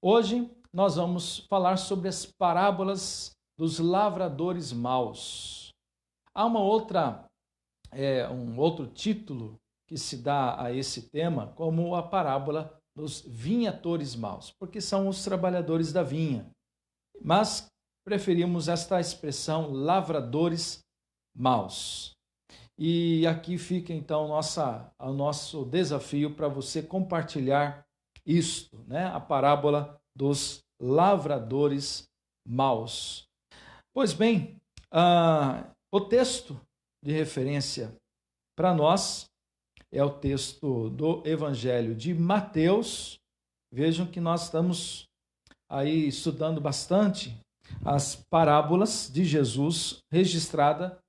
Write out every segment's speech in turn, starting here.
Hoje nós vamos falar sobre as parábolas dos lavradores maus. Há um outro título que se dá a esse tema como a parábola dos vinhatores maus, porque são os trabalhadores da vinha. Mas preferimos esta expressão lavradores maus. E aqui fica então o nosso desafio para você compartilhar isto, né? A parábola dos lavradores maus. Pois bem, o texto de referência para nós é o texto do Evangelho de Mateus. Vejam que nós estamos aí estudando bastante as parábolas de Jesus registradas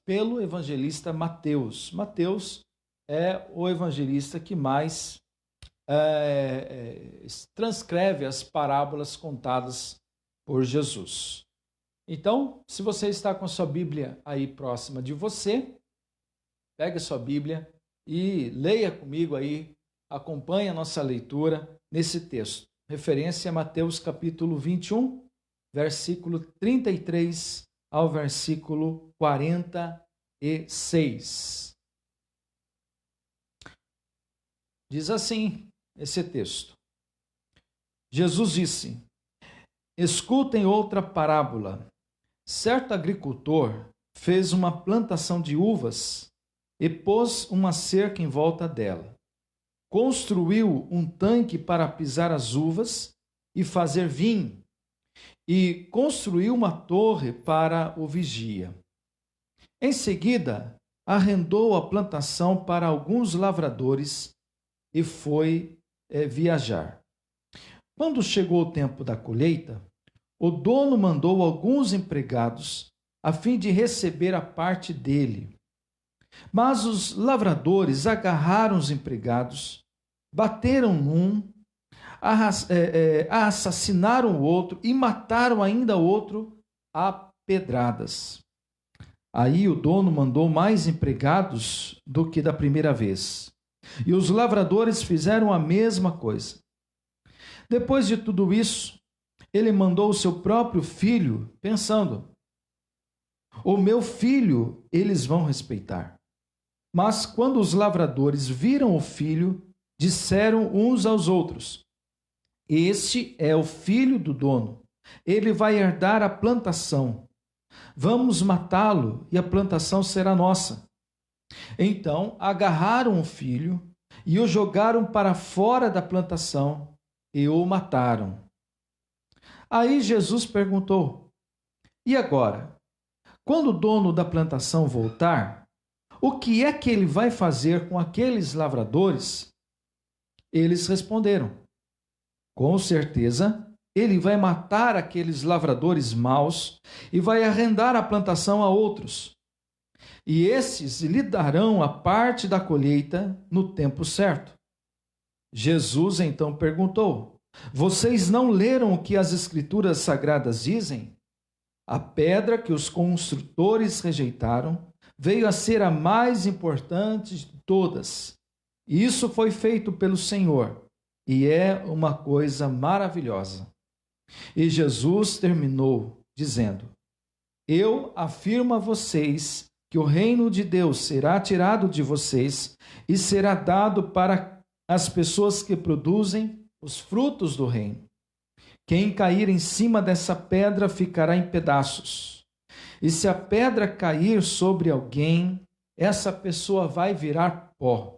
pelo evangelista Mateus. Mateus é o evangelista que mais transcreve as parábolas contadas por Jesus. Então, se você está com a sua Bíblia aí próxima de você, pegue a sua Bíblia e leia comigo aí, acompanhe a nossa leitura nesse texto. Referência a Mateus capítulo 21, versículo 33 ao versículo 46. Diz assim esse texto: Jesus disse: escutem outra parábola. Certo agricultor fez uma plantação de uvas e pôs uma cerca em volta dela. Construiu um tanque para pisar as uvas e fazer vinho, e construiu uma torre para o vigia. Em seguida, arrendou a plantação para alguns lavradores e foi viajar. Quando chegou o tempo da colheita, o dono mandou alguns empregados a fim de receber a parte dele. Mas os lavradores agarraram os empregados, bateram num, assassinaram o outro e mataram ainda outro a pedradas. Aí o dono mandou mais empregados do que da primeira vez. E os lavradores fizeram a mesma coisa. Depois de tudo isso, ele mandou o seu próprio filho, pensando: o meu filho eles vão respeitar. Mas quando os lavradores viram o filho, disseram uns aos outros: este é o filho do dono. Ele vai herdar a plantação. Vamos matá-lo e a plantação será nossa. Então agarraram o filho e o jogaram para fora da plantação e o mataram. Aí Jesus perguntou: e agora? Quando o dono da plantação voltar, o que é que ele vai fazer com aqueles lavradores? Eles responderam: com certeza, ele vai matar aqueles lavradores maus e vai arrendar a plantação a outros. E esses lhe darão a parte da colheita no tempo certo. Jesus então perguntou: vocês não leram o que as Escrituras Sagradas dizem? A pedra que os construtores rejeitaram veio a ser a mais importante de todas. Isso foi feito pelo Senhor e é uma coisa maravilhosa. E Jesus terminou dizendo: eu afirmo a vocês que o reino de Deus será tirado de vocês e será dado para as pessoas que produzem os frutos do reino. Quem cair em cima dessa pedra ficará em pedaços. E se a pedra cair sobre alguém, essa pessoa vai virar pó.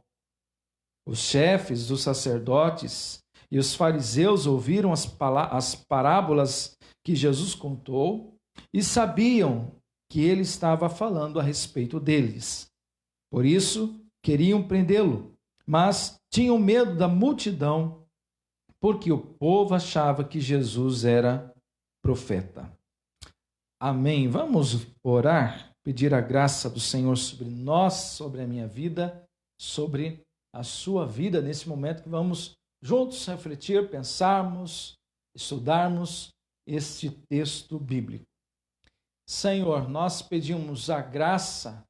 Os chefes dos sacerdotes e os fariseus ouviram as parábolas que Jesus contou e sabiam que ele estava falando a respeito deles. Por isso, queriam prendê-lo, mas tinham medo da multidão, porque o povo achava que Jesus era profeta. Amém. Vamos orar, pedir a graça do Senhor sobre nós, sobre a minha vida, sobre a sua vida, nesse momento que vamos juntos refletir, pensarmos, estudarmos este texto bíblico. Senhor, nós pedimos a graça,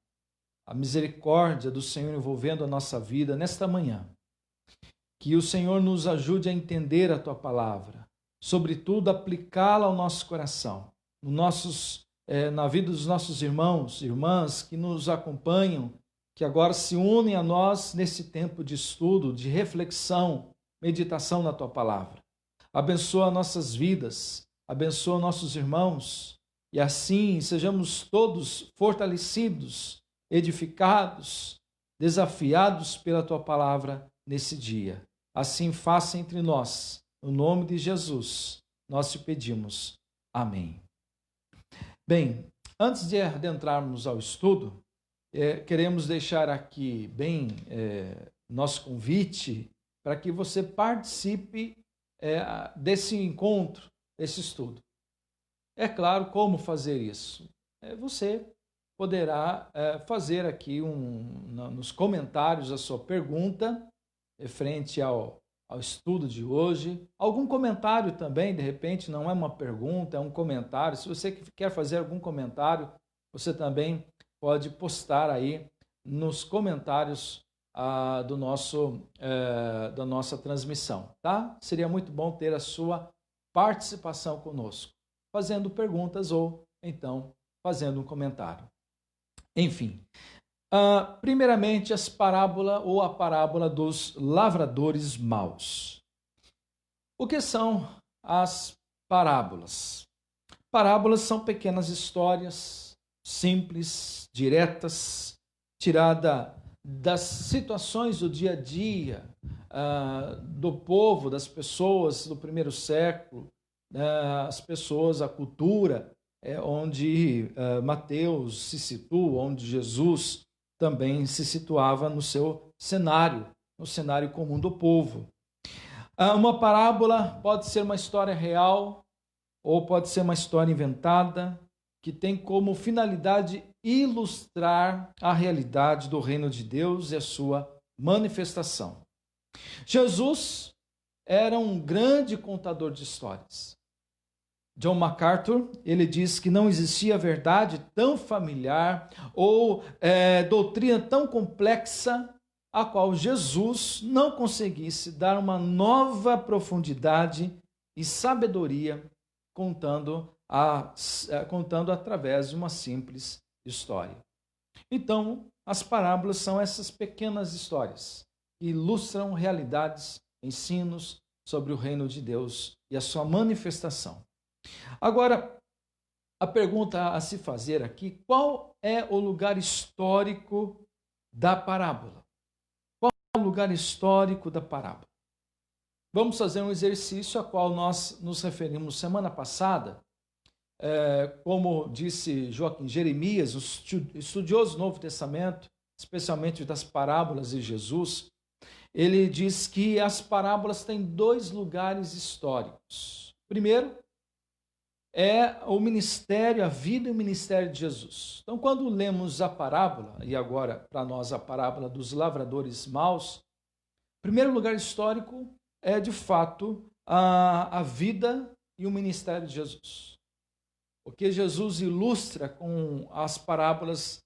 a misericórdia do Senhor envolvendo a nossa vida nesta manhã. Que o Senhor nos ajude a entender a tua palavra, sobretudo aplicá-la ao nosso coração, na vida dos nossos irmãos e irmãs que nos acompanham, que agora se unem a nós nesse tempo de estudo, de reflexão, meditação na tua palavra. Abençoa nossas vidas, abençoa nossos irmãos, e assim sejamos todos fortalecidos, edificados, desafiados pela tua palavra nesse dia. Assim faça entre nós, no nome de Jesus, nós te pedimos. Amém. Bem, antes de adentrarmos ao estudo, queremos deixar aqui nosso convite para que você participe desse encontro, desse estudo. É claro como fazer isso. Você poderá fazer aqui nos comentários a sua pergunta frente ao estudo de hoje. Algum comentário também, de repente, não é uma pergunta, é um comentário. Se você quer fazer algum comentário, você também pode postar aí nos comentários da nossa transmissão, tá? Seria muito bom ter a sua participação conosco, fazendo perguntas ou então fazendo um comentário. Enfim, primeiramente a parábola dos lavradores maus. O que são as parábolas? Parábolas são pequenas histórias simples, diretas, tirada das situações do dia a dia do povo, das pessoas do primeiro século, as pessoas, a cultura onde Mateus se situa, onde Jesus também se situava no seu cenário, no cenário comum do povo. Uma parábola pode ser uma história real ou pode ser uma história inventada, que tem como finalidade ilustrar a realidade do reino de Deus e a sua manifestação. Jesus era um grande contador de histórias. John MacArthur, ele diz que não existia verdade tão familiar ou doutrina tão complexa a qual Jesus não conseguisse dar uma nova profundidade e sabedoria contando através de uma simples história. Então, as parábolas são essas pequenas histórias que ilustram realidades, ensinos sobre o reino de Deus e a sua manifestação. Agora, a pergunta a se fazer aqui: qual é o lugar histórico da parábola? Qual é o lugar histórico da parábola? Vamos fazer um exercício a qual nós nos referimos semana passada. Como disse Joaquim Jeremias, estudioso do Novo Testamento, especialmente das parábolas de Jesus, ele diz que as parábolas têm dois lugares históricos. Primeiro, é o ministério, a vida e o ministério de Jesus. Então, quando lemos a parábola, e agora para nós a parábola dos lavradores maus, primeiro lugar histórico é de fato a vida e o ministério de Jesus. O que Jesus ilustra com as parábolas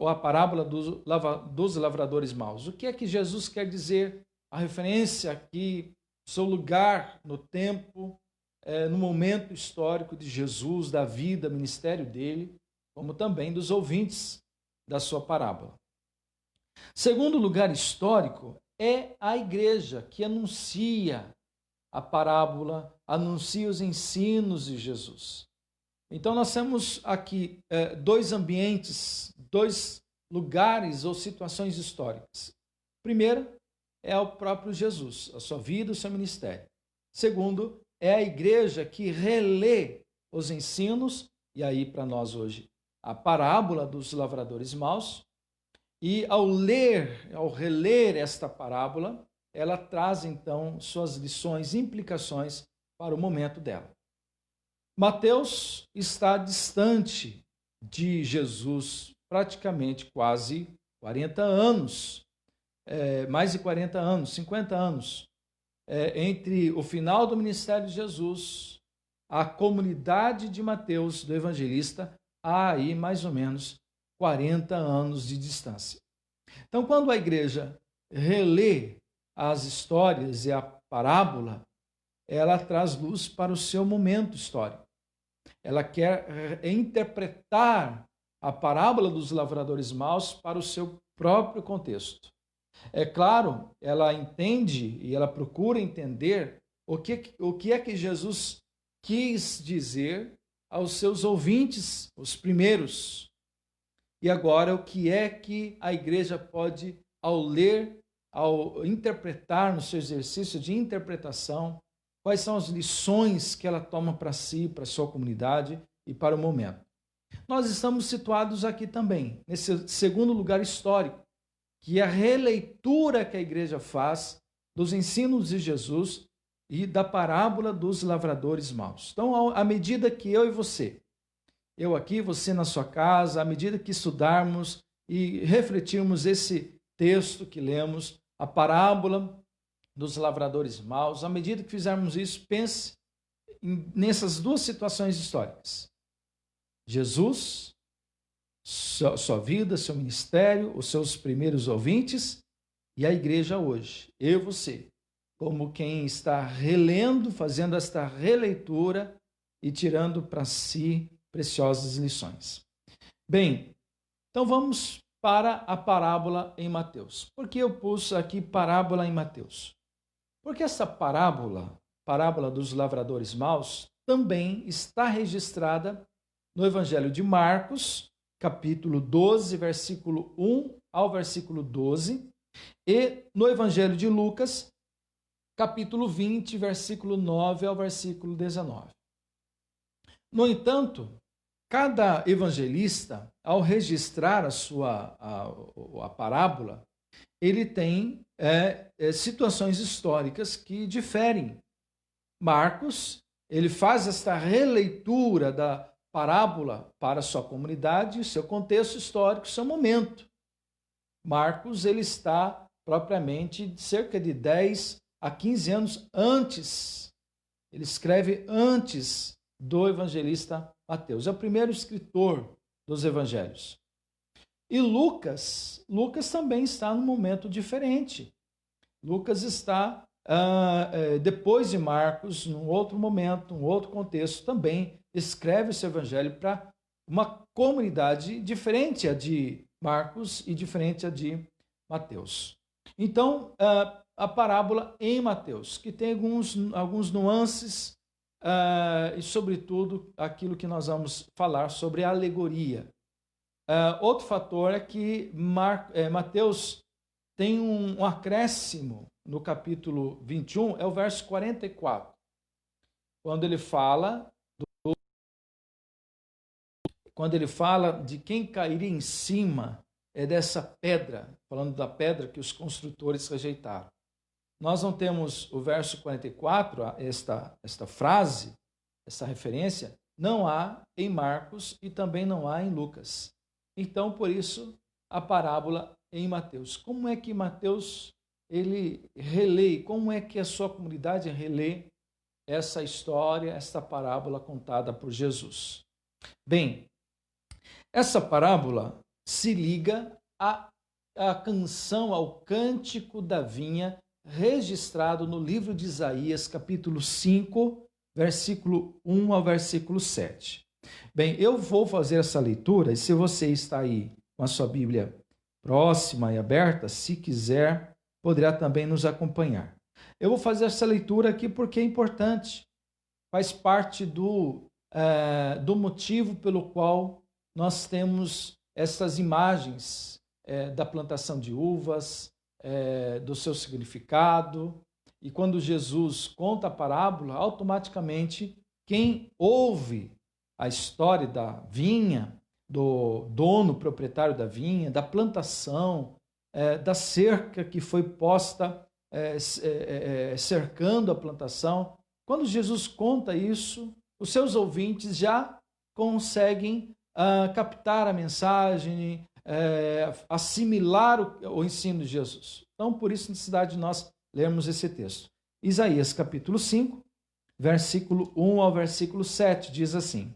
a parábola dos lavradores maus. O que é que Jesus quer dizer? A referência aqui, seu lugar no tempo, no momento histórico de Jesus, da vida, ministério dele, como também dos ouvintes da sua parábola. Segundo lugar histórico é a igreja, que anuncia a parábola, anuncia os ensinos de Jesus. Então nós temos aqui dois ambientes, dois lugares ou situações históricas. Primeiro é o próprio Jesus, a sua vida, o seu ministério. Segundo, é a igreja que relê os ensinos, e aí para nós hoje a parábola dos lavradores maus, e ao reler esta parábola, ela traz então suas lições, implicações para o momento dela. Mateus está distante de Jesus praticamente quase 40 anos, mais de 40 anos, 50 anos, entre o final do ministério de Jesus, a comunidade de Mateus, do evangelista, há aí mais ou menos 40 anos de distância. Então, quando a igreja relê as histórias e a parábola, ela traz luz para o seu momento histórico. Ela quer interpretar a parábola dos lavradores maus para o seu próprio contexto. É claro, ela entende e ela procura entender o que é que Jesus quis dizer aos seus ouvintes, os primeiros. E agora, o que é que a igreja pode, ao ler, ao interpretar no seu exercício de interpretação, quais são as lições que ela toma para si, para a sua comunidade e para o momento. Nós estamos situados aqui também, nesse segundo lugar histórico, que é a releitura que a igreja faz dos ensinos de Jesus e da parábola dos lavradores maus. Então, à medida que eu e você, eu aqui, você na sua casa, à medida que estudarmos e refletirmos esse texto que lemos, a parábola dos lavradores maus, à medida que fizermos isso, pense nessas duas situações históricas. Jesus, sua vida, seu ministério, os seus primeiros ouvintes e a igreja hoje, eu e você, como quem está relendo, fazendo esta releitura e tirando para si preciosas lições. Bem, então vamos para a parábola em Mateus. Por que eu pus aqui parábola em Mateus? Porque essa parábola dos lavradores maus, também está registrada no Evangelho de Marcos, capítulo 12, versículo 1 ao versículo 12, e no Evangelho de Lucas, capítulo 20, versículo 9 ao versículo 19. No entanto, cada evangelista, ao registrar a parábola, ele tem situações históricas que diferem. Marcos, ele faz esta releitura da parábola para a sua comunidade, seu contexto histórico, seu momento. Marcos, ele está propriamente cerca de 10 a 15 anos antes. Ele escreve antes do evangelista Mateus. É o primeiro escritor dos evangelhos. E Lucas também está num momento diferente. Lucas está, depois de Marcos, num outro momento, num outro contexto, também escreve esse evangelho para uma comunidade diferente a de Marcos e diferente a de Mateus. Então, a parábola em Mateus, que tem alguns nuances, e, sobretudo, aquilo que nós vamos falar sobre a alegoria. Outro fator é que Mateus tem um acréscimo no capítulo 21, é o verso 44, quando ele fala de quem cairia em cima dessa pedra, falando da pedra que os construtores rejeitaram. Nós não temos o verso 44, esta frase, essa referência, não há em Marcos e também não há em Lucas. Então, por isso, a parábola em Mateus. Como é que Mateus ele relê, como é que a sua comunidade relê essa história, essa parábola contada por Jesus? Bem, essa parábola se liga à canção, ao cântico da vinha, registrado no livro de Isaías, capítulo 5, versículo 1 ao versículo 7. Bem, eu vou fazer essa leitura, e se você está aí com a sua Bíblia próxima e aberta, se quiser, poderá também nos acompanhar. Eu vou fazer essa leitura aqui porque é importante, faz parte do motivo pelo qual nós temos essas imagens da plantação de uvas, do seu significado, e quando Jesus conta a parábola, automaticamente quem ouve a história da vinha, do dono proprietário da vinha, da plantação, da cerca que foi posta cercando a plantação, quando Jesus conta isso, os seus ouvintes já conseguem captar a mensagem, assimilar o ensino de Jesus. Então, por isso, necessidade de nós lermos esse texto. Isaías, capítulo 5, versículo 1 ao versículo 7, diz assim: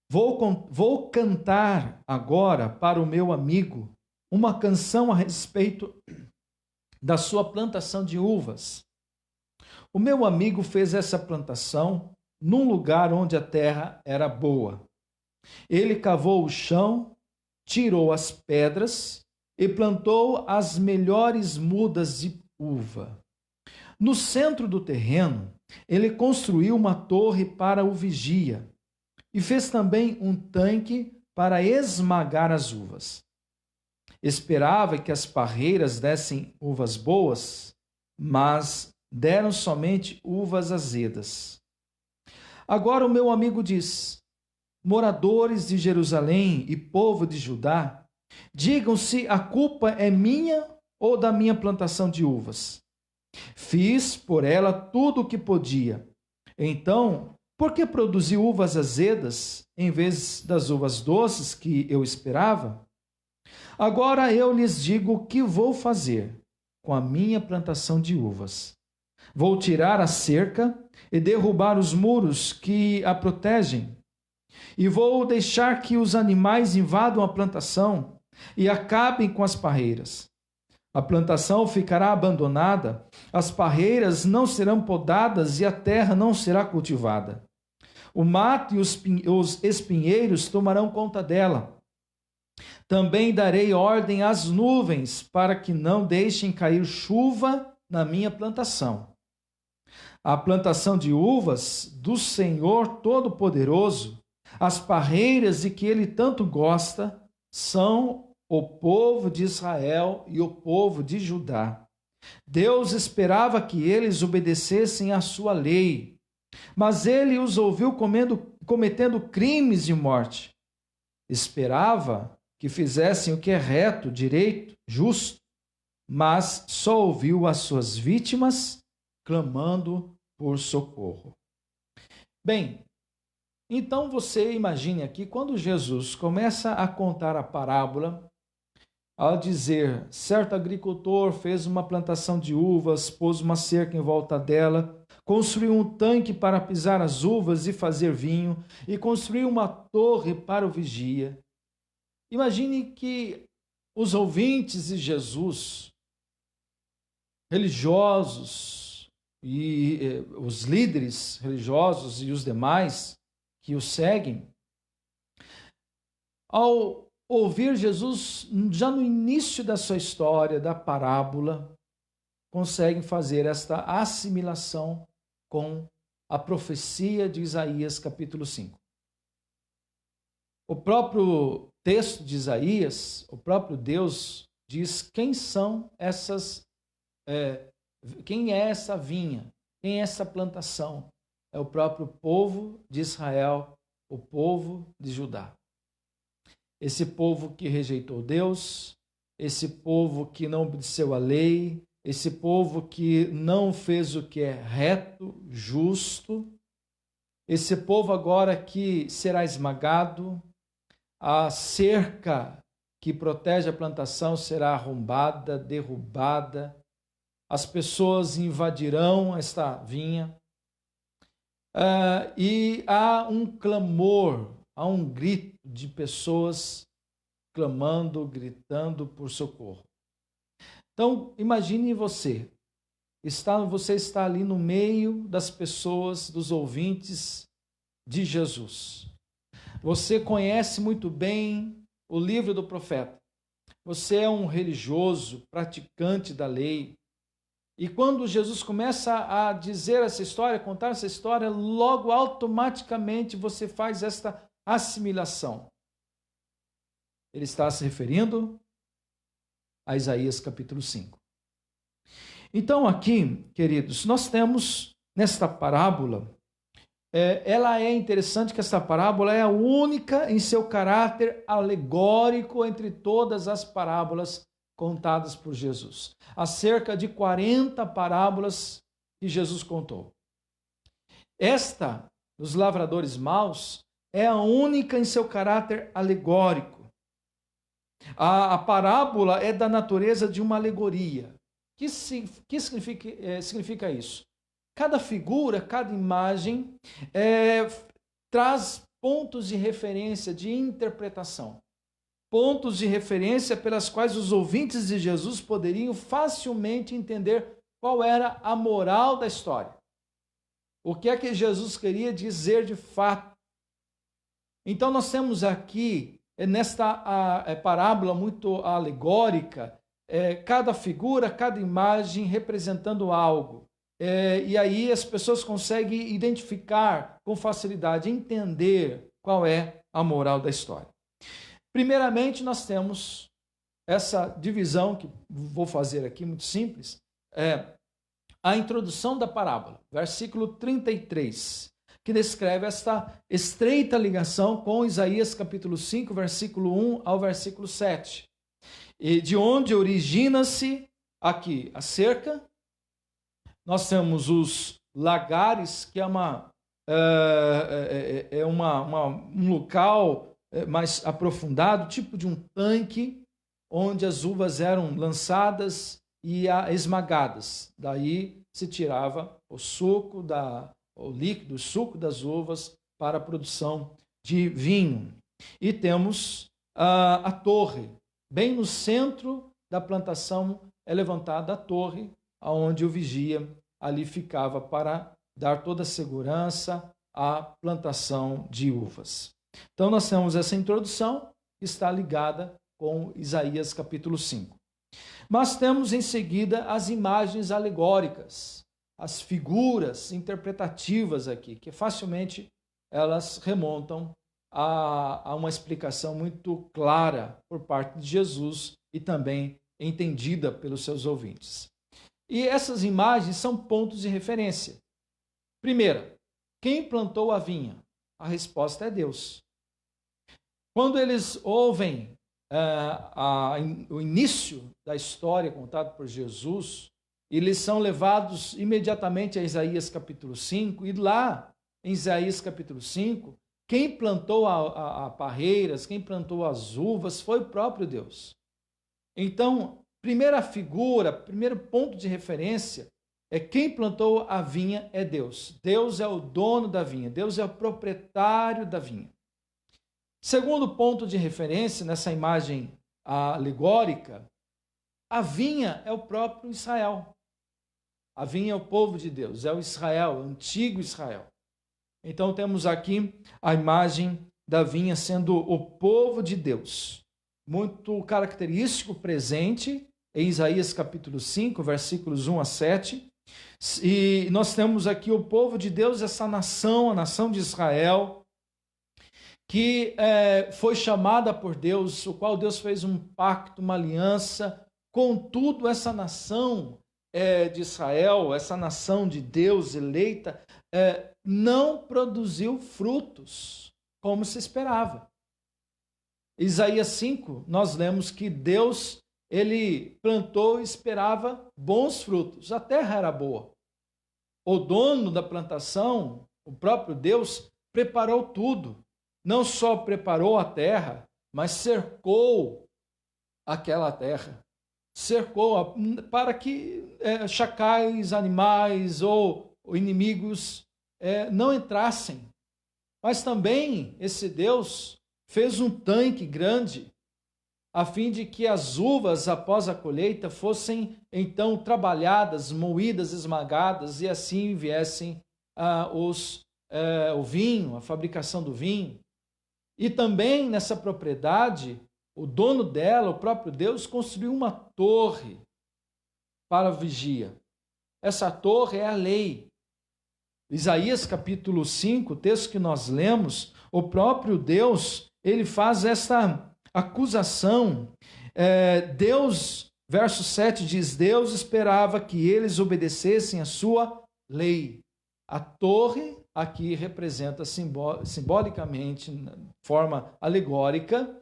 Vou cantar agora para o meu amigo uma canção a respeito da sua plantação de uvas. O meu amigo fez essa plantação num lugar onde a terra era boa. Ele cavou o chão, tirou as pedras e plantou as melhores mudas de uva. No centro do terreno, ele construiu uma torre para o vigia e fez também um tanque para esmagar as uvas. Esperava que as parreiras dessem uvas boas, mas deram somente uvas azedas. Agora o meu amigo diz: moradores de Jerusalém e povo de Judá, digam se a culpa é minha ou da minha plantação de uvas. Fiz por ela tudo o que podia. Então, por que produzi uvas azedas em vez das uvas doces que eu esperava? Agora eu lhes digo o que vou fazer com a minha plantação de uvas. Vou tirar a cerca e derrubar os muros que a protegem. E vou deixar que os animais invadam a plantação e acabem com as parreiras. A plantação ficará abandonada, as parreiras não serão podadas e a terra não será cultivada. O mato e os espinheiros tomarão conta dela. Também darei ordem às nuvens para que não deixem cair chuva na minha plantação. A plantação de uvas do Senhor Todo-Poderoso, as parreiras de que ele tanto gosta, são o povo de Israel e o povo de Judá. Deus esperava que eles obedecessem à sua lei, mas ele os ouviu cometendo crimes de morte. Esperava que fizessem o que é reto, direito, justo, mas só ouviu as suas vítimas clamando por socorro. Bem, então você imagine aqui, quando Jesus começa a contar a parábola, ao dizer, certo agricultor fez uma plantação de uvas, pôs uma cerca em volta dela, construiu um tanque para pisar as uvas e fazer vinho, e construiu uma torre para o vigia. Imagine que os ouvintes de Jesus, religiosos, e os líderes religiosos e os demais que o seguem, ao ouvir Jesus, já no início da sua história, da parábola, conseguem fazer esta assimilação com a profecia de Isaías, capítulo 5. O próprio texto de Isaías, o próprio Deus diz quem são essas, quem é essa vinha, quem é essa plantação. É o próprio povo de Israel, o povo de Judá. Esse povo que rejeitou Deus, esse povo que não obedeceu a lei, esse povo que não fez o que é reto, justo, esse povo agora que será esmagado, a cerca que protege a plantação será arrombada, derrubada, as pessoas invadirão esta vinha, e há um clamor, há um grito de pessoas clamando, gritando por socorro. Então, imagine você está ali no meio das pessoas, dos ouvintes de Jesus. Você conhece muito bem o livro do profeta. Você é um religioso, praticante da lei. E quando Jesus começa a dizer essa história, contar essa história, logo automaticamente você faz esta assimilação. Ele está se referindo a Isaías capítulo 5. Então aqui, queridos, nós temos nesta parábola, ela é interessante que esta parábola é a única em seu caráter alegórico entre todas as parábolas contadas por Jesus. Há cerca de 40 parábolas que Jesus contou. Esta, dos lavradores maus, é a única em seu caráter alegórico. A parábola é da natureza de uma alegoria. Que significa isso? Cada figura, cada imagem traz pontos de referência, de interpretação. pontos de referência pelas quais os ouvintes de Jesus poderiam facilmente entender qual era a moral da história. O que é que Jesus queria dizer de fato? Então nós temos aqui, nesta parábola muito alegórica, cada figura, cada imagem representando algo. E aí as pessoas conseguem identificar com facilidade, entender qual é a moral da história. Primeiramente, nós temos essa divisão, que vou fazer aqui muito simples, a introdução da parábola, versículo 33, que descreve esta estreita ligação com Isaías capítulo 5, versículo 1 ao versículo 7, e de onde origina-se aqui a cerca. Nós temos os lagares, que é um local mais aprofundado, tipo de um tanque, onde as uvas eram lançadas e esmagadas. Daí se tirava o suco, o líquido, o suco das uvas para a produção de vinho. E temos a torre. Bem no centro da plantação é levantada a torre, onde o vigia ali ficava para dar toda a segurança à plantação de uvas. Então nós temos essa introdução que está ligada com Isaías capítulo 5. Mas temos em seguida as imagens alegóricas, as figuras interpretativas aqui, que facilmente elas remontam a uma explicação muito clara por parte de Jesus e também entendida pelos seus ouvintes. E essas imagens são pontos de referência. Primeira, quem plantou a vinha? A resposta é Deus. Quando eles ouvem o início da história contado por Jesus, eles são levados imediatamente a Isaías capítulo 5, e lá em Isaías capítulo 5, quem plantou a parreiras, quem plantou as uvas foi o próprio Deus. Então, primeira figura, primeiro ponto de referência é quem plantou a vinha é Deus. Deus é o dono da vinha, Deus é o proprietário da vinha. Segundo ponto de referência nessa imagem alegórica, a vinha é o próprio Israel. A vinha é o povo de Deus, é o Israel, o antigo Israel. Então temos aqui a imagem da vinha sendo o povo de Deus. Muito característico presente em Isaías capítulo 5, versículos 1 a 7. E nós temos aqui o povo de Deus, essa nação, a nação de Israel, que foi chamada por Deus, o qual Deus fez um pacto, uma aliança. Contudo, essa nação de Israel, essa nação de Deus eleita, não produziu frutos como se esperava. Isaías 5, nós lemos que Deus, ele plantou e esperava bons frutos. A terra era boa. O dono da plantação, o próprio Deus, preparou tudo. Não só preparou a terra, mas cercou aquela terra. Cercou para que chacais, animais ou inimigos não entrassem. Mas também esse Deus fez um tanque grande a fim de que as uvas após a colheita fossem então trabalhadas, moídas, esmagadas, e assim viessem o vinho, a fabricação do vinho. E também nessa propriedade, o dono dela, o próprio Deus, construiu uma torre para a vigia. Essa torre é a lei. Isaías capítulo 5, o texto que nós lemos, o próprio Deus, ele faz essa acusação. Deus, verso 7 diz, Deus esperava que eles obedecessem a sua lei. A torre aqui representa simbolicamente, de forma alegórica,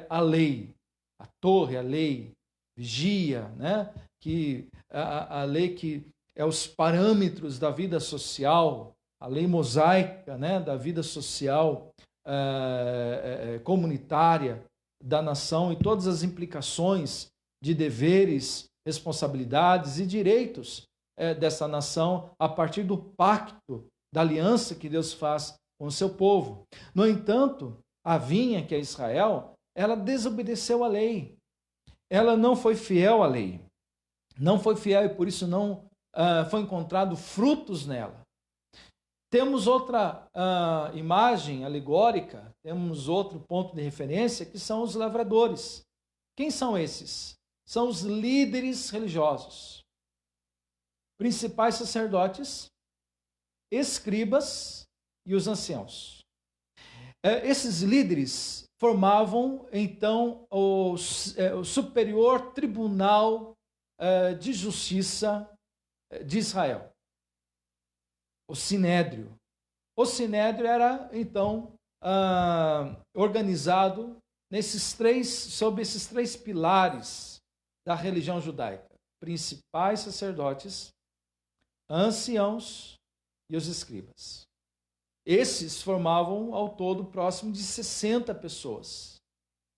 a lei. A torre, a lei, vigia, né? Que a lei que é os parâmetros da vida social, a lei mosaica, né? Da vida social comunitária da nação e todas as implicações de deveres, responsabilidades e direitos dessa nação a partir do pacto, da aliança que Deus faz com o seu povo. No entanto, a vinha, que é Israel, ela desobedeceu a lei. Ela não foi fiel à lei. Não foi fiel e por isso não foi encontrado frutos nela. Temos outra imagem alegórica, temos outro ponto de referência, que são os lavradores. Quem são esses? São os líderes religiosos, principais sacerdotes, escribas e os anciãos. Esses líderes formavam, então, o superior tribunal de justiça de Israel, o Sinédrio. O Sinédrio era, então, organizado sob esses três pilares da religião judaica: principais sacerdotes, anciãos e os escribas. Esses formavam ao todo próximo de 60 pessoas.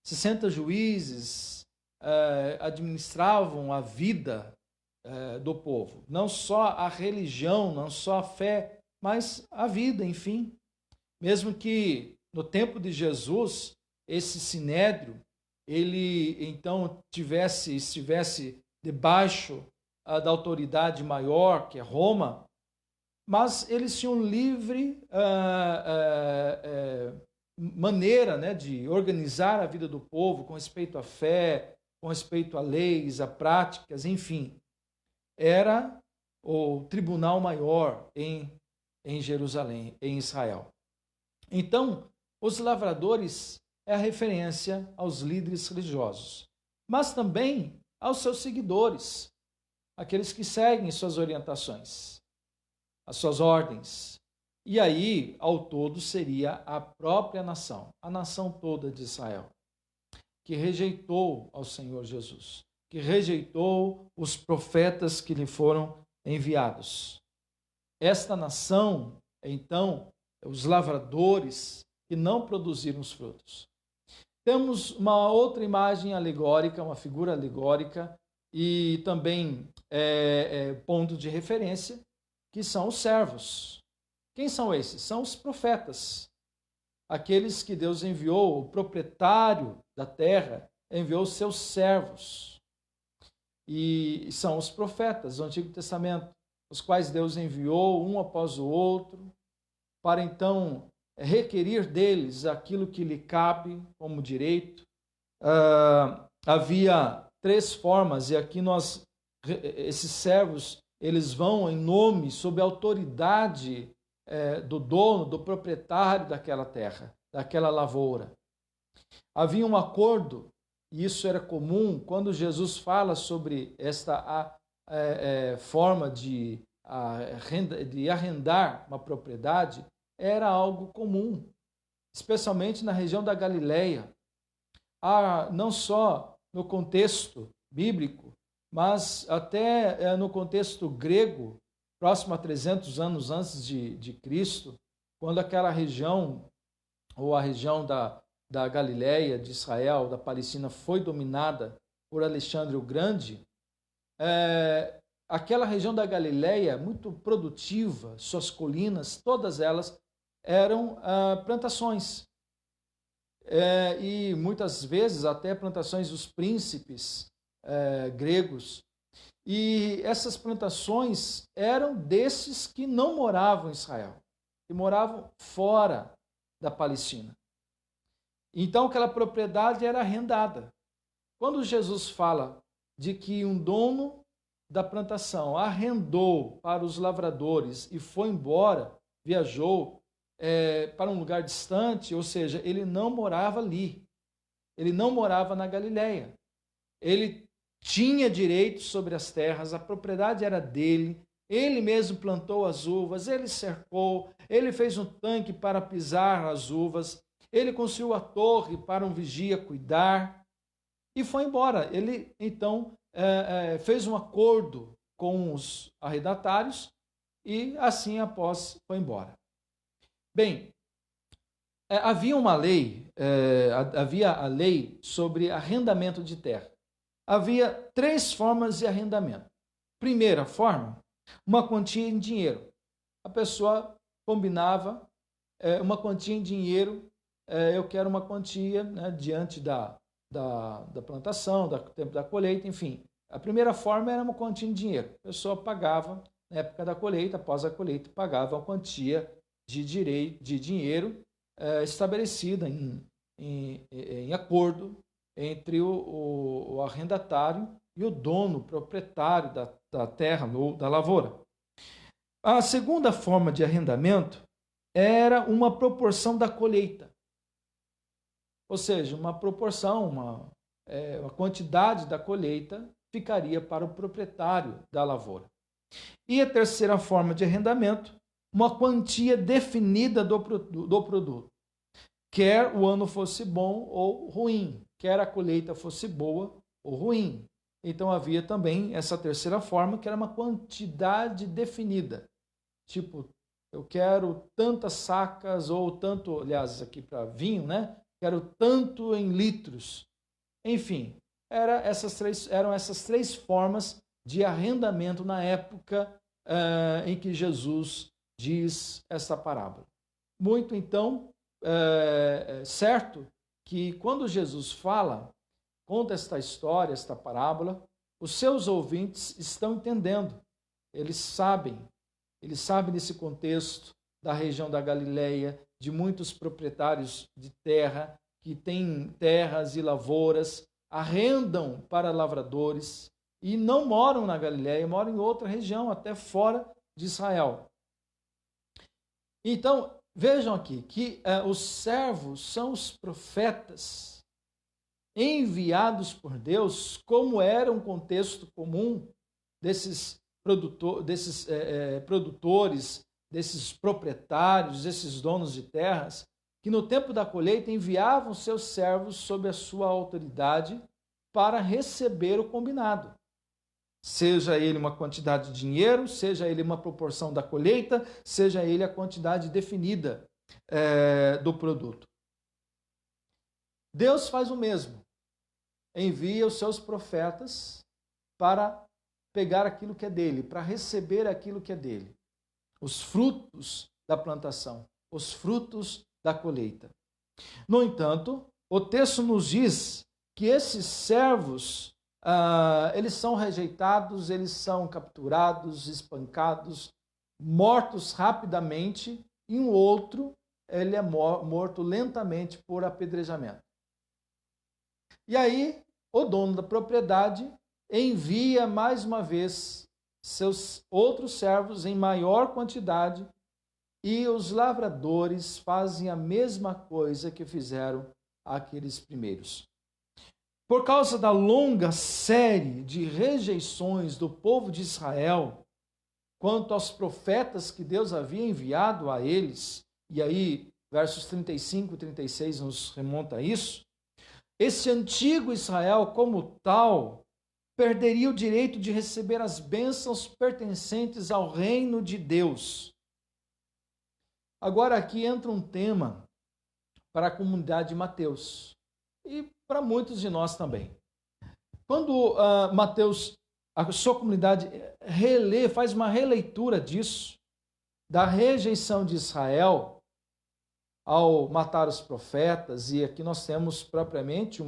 60 juízes administravam a vida do povo. Não só a religião, não só a fé, mas a vida, enfim. Mesmo que no tempo de Jesus, esse sinédrio, ele então estivesse debaixo da autoridade maior, que é Roma, mas eles tinham livre maneira, né, de organizar a vida do povo com respeito à fé, com respeito a leis, a práticas, enfim. Era o tribunal maior em Jerusalém, em Israel. Então, os lavradores é a referência aos líderes religiosos, mas também aos seus seguidores, aqueles que seguem suas orientações, as suas ordens. E aí, ao todo, seria a própria nação, a nação toda de Israel, que rejeitou ao Senhor Jesus, que rejeitou os profetas que lhe foram enviados. Esta nação, então, os lavradores que não produziram os frutos. Temos uma outra imagem alegórica, uma figura alegórica e também ponto de referência, que são os servos. Quem são esses? São os profetas. Aqueles que Deus enviou, o proprietário da terra, enviou os seus servos. E são os profetas do Antigo Testamento, os quais Deus enviou um após o outro, para então requerir deles aquilo que lhe cabe como direito. Havia três formas, e aqui esses servos, eles vão em nome, sob a autoridade do dono, do proprietário daquela terra, daquela lavoura. Havia um acordo, e isso era comum, quando Jesus fala sobre esta forma de arrendar uma propriedade, era algo comum, especialmente na região da Galileia. Não só no contexto bíblico, mas até no contexto grego, próximo a 300 anos antes de Cristo, quando aquela região, ou a região da Galileia, de Israel, da Palestina, foi dominada por Alexandre o Grande, aquela região da Galileia, muito produtiva, suas colinas, todas elas eram plantações. E muitas vezes até plantações dos príncipes gregos. E essas plantações eram desses que não moravam em Israel, que moravam fora da Palestina. Então aquela propriedade era arrendada. Quando Jesus fala de que um dono da plantação arrendou para os lavradores e foi embora, viajou para um lugar distante, ou seja, ele não morava ali, ele não morava na Galileia, ele tinha direito sobre as terras, a propriedade era dele, ele mesmo plantou as uvas, ele cercou, ele fez um tanque para pisar as uvas, ele construiu a torre para um vigia cuidar e foi embora. Ele então fez um acordo com os arrendatários e assim após foi embora. Bem, havia uma lei, havia a lei sobre arrendamento de terra. Havia três formas de arrendamento. Primeira forma, uma quantia em dinheiro. A pessoa combinava uma quantia em dinheiro eu quero uma quantia, né, diante da plantação, do tempo da colheita, enfim. A primeira forma era uma quantia em dinheiro. A pessoa pagava, na época da colheita, após a colheita, pagava uma quantia de dinheiro estabelecida em acordo entre o arrendatário e o dono, proprietário da terra ou da lavoura. A segunda forma de arrendamento era uma proporção da colheita. Ou seja, uma proporção, uma quantidade da colheita ficaria para o proprietário da lavoura. E a terceira forma de arrendamento, uma quantia definida do produto. Quer o ano fosse bom ou ruim, quer a colheita fosse boa ou ruim. Então havia também essa terceira forma, que era uma quantidade definida. Tipo, eu quero tantas sacas, ou tanto, aliás, aqui para vinho, né? Quero tanto em litros. Enfim, eram essas três formas de arrendamento na época em que Jesus diz essa parábola. Muito, então, certo que quando Jesus conta esta história, esta parábola, os seus ouvintes estão entendendo. Eles sabem desse contexto da região da Galileia, de muitos proprietários de terra que têm terras e lavouras, arrendam para lavradores e não moram na Galileia, moram em outra região, até fora de Israel. Então, vejam aqui que os servos são os profetas enviados por Deus, como era um contexto comum desses produtores, desses proprietários, desses donos de terras, que no tempo da colheita enviavam seus servos sob a sua autoridade para receber o combinado. Seja ele uma quantidade de dinheiro, seja ele uma proporção da colheita, seja ele a quantidade definida do produto. Deus faz o mesmo. Envia os seus profetas para pegar aquilo que é dele, para receber aquilo que é dele. Os frutos da plantação, os frutos da colheita. No entanto, o texto nos diz que esses servos, eles são rejeitados, eles são capturados, espancados, mortos rapidamente, e um outro, ele é morto lentamente por apedrejamento. E aí, o dono da propriedade envia mais uma vez seus outros servos em maior quantidade, e os lavradores fazem a mesma coisa que fizeram aqueles primeiros. Por causa da longa série de rejeições do povo de Israel quanto aos profetas que Deus havia enviado a eles, e aí versos 35 e 36 nos remonta a isso, esse antigo Israel como tal perderia o direito de receber as bênçãos pertencentes ao reino de Deus. Agora aqui entra um tema para a comunidade de Mateus e para muitos de nós também. Quando Mateus, a sua comunidade faz uma releitura disso, da rejeição de Israel ao matar os profetas, e aqui nós temos propriamente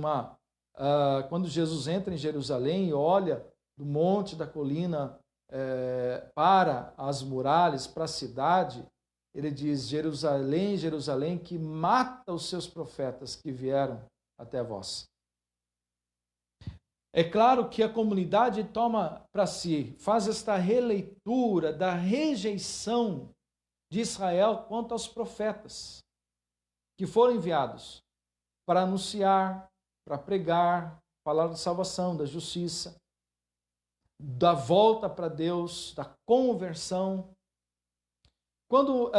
quando Jesus entra em Jerusalém e olha do monte, da colina, para as muralhas, para a cidade, ele diz: Jerusalém, Jerusalém, que mata os seus profetas que vieram até vós. É claro que a comunidade toma para si, faz esta releitura da rejeição de Israel quanto aos profetas que foram enviados para anunciar, para pregar, falar da salvação, da justiça, da volta para Deus, da conversão. Quando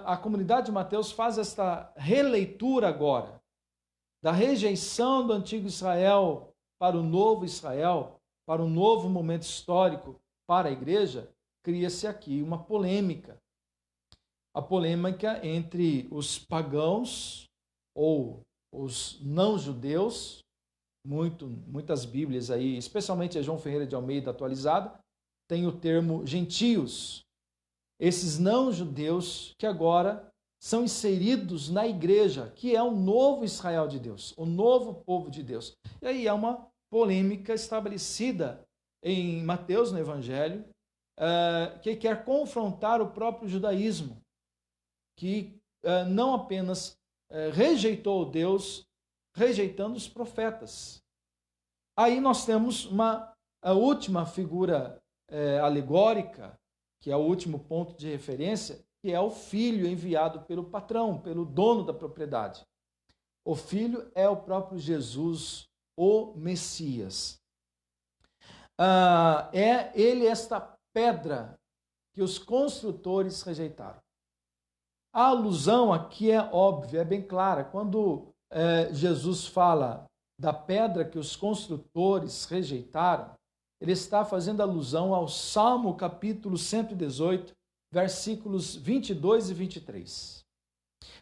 a comunidade de Mateus faz esta releitura agora, da rejeição do antigo Israel para o novo Israel, para um novo momento histórico para a igreja, cria-se aqui uma polêmica. A polêmica entre os pagãos ou os não-judeus, muitas Bíblias aí, especialmente a João Ferreira de Almeida atualizada, tem o termo gentios. Esses não-judeus que agora são inseridos na igreja, que é o novo Israel de Deus, o novo povo de Deus. E aí há uma polêmica estabelecida em Mateus, no Evangelho, que quer confrontar o próprio judaísmo, que não apenas rejeitou Deus, rejeitando os profetas. Aí nós temos a última figura alegórica, que é o último ponto de referência, que é o filho enviado pelo patrão, pelo dono da propriedade. O filho é o próprio Jesus, o Messias. É ele esta pedra que os construtores rejeitaram. A alusão aqui é óbvia, é bem clara. Quando Jesus fala da pedra que os construtores rejeitaram, ele está fazendo alusão ao Salmo capítulo 118, versículos 22 e 23.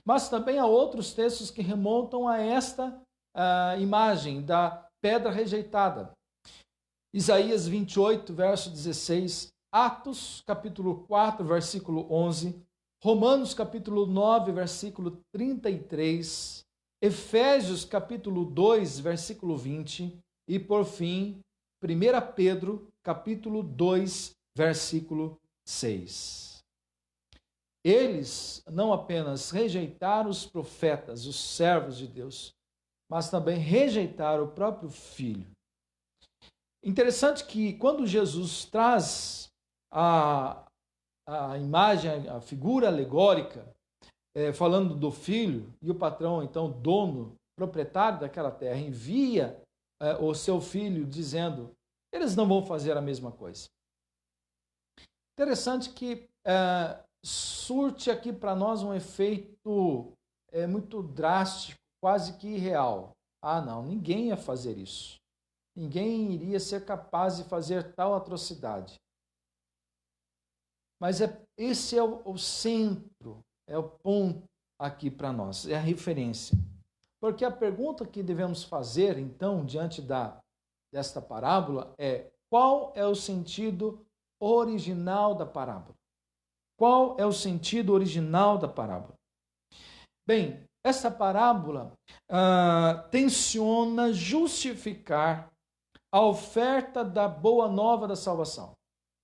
Mas também há outros textos que remontam a esta imagem da pedra rejeitada. Isaías 28, verso 16, Atos capítulo 4, versículo 11, Romanos capítulo 9, versículo 33, Efésios capítulo 2, versículo 20 e, por fim, 1 Pedro capítulo 2, versículo 6. Eles não apenas rejeitaram os profetas, os servos de Deus, mas também rejeitaram o próprio Filho. Interessante que quando Jesus traz a imagem, a figura alegórica, falando do filho, e o patrão, então, dono, proprietário daquela terra, envia o seu filho dizendo, eles não vão fazer a mesma coisa. Interessante que surte aqui para nós um efeito muito drástico, quase que irreal. Não, ninguém ia fazer isso. Ninguém iria ser capaz de fazer tal atrocidade. Mas esse é o centro, é o ponto aqui para nós, é a referência. Porque a pergunta que devemos fazer, então, diante desta parábola é: qual é o sentido original da parábola? Qual é o sentido original da parábola? Bem, essa parábola tenciona justificar a oferta da boa nova da salvação,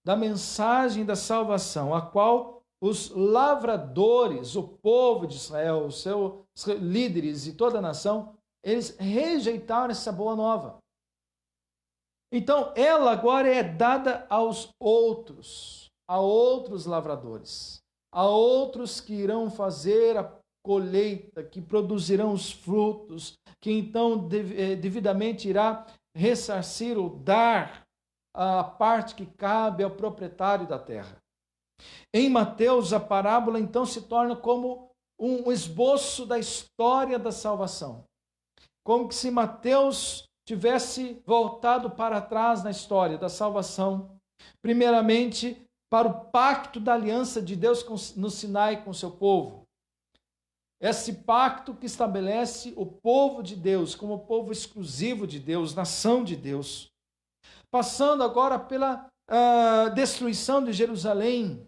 da mensagem da salvação, a qual os lavradores, o povo de Israel, os seus líderes e toda a nação, eles rejeitaram essa boa nova. Então, ela agora é dada aos outros, a outros lavradores, a outros que irão fazer a colheita, que produzirão os frutos, que então devidamente irá ressarcir ou dar a parte que cabe ao proprietário da terra. Em Mateus, a parábola então se torna como um esboço da história da salvação. Como que se Mateus tivesse voltado para trás na história da salvação, primeiramente para o pacto da aliança de Deus no Sinai com o seu povo. Esse pacto que estabelece o povo de Deus como povo exclusivo de Deus, nação de Deus. Passando agora pela destruição de Jerusalém.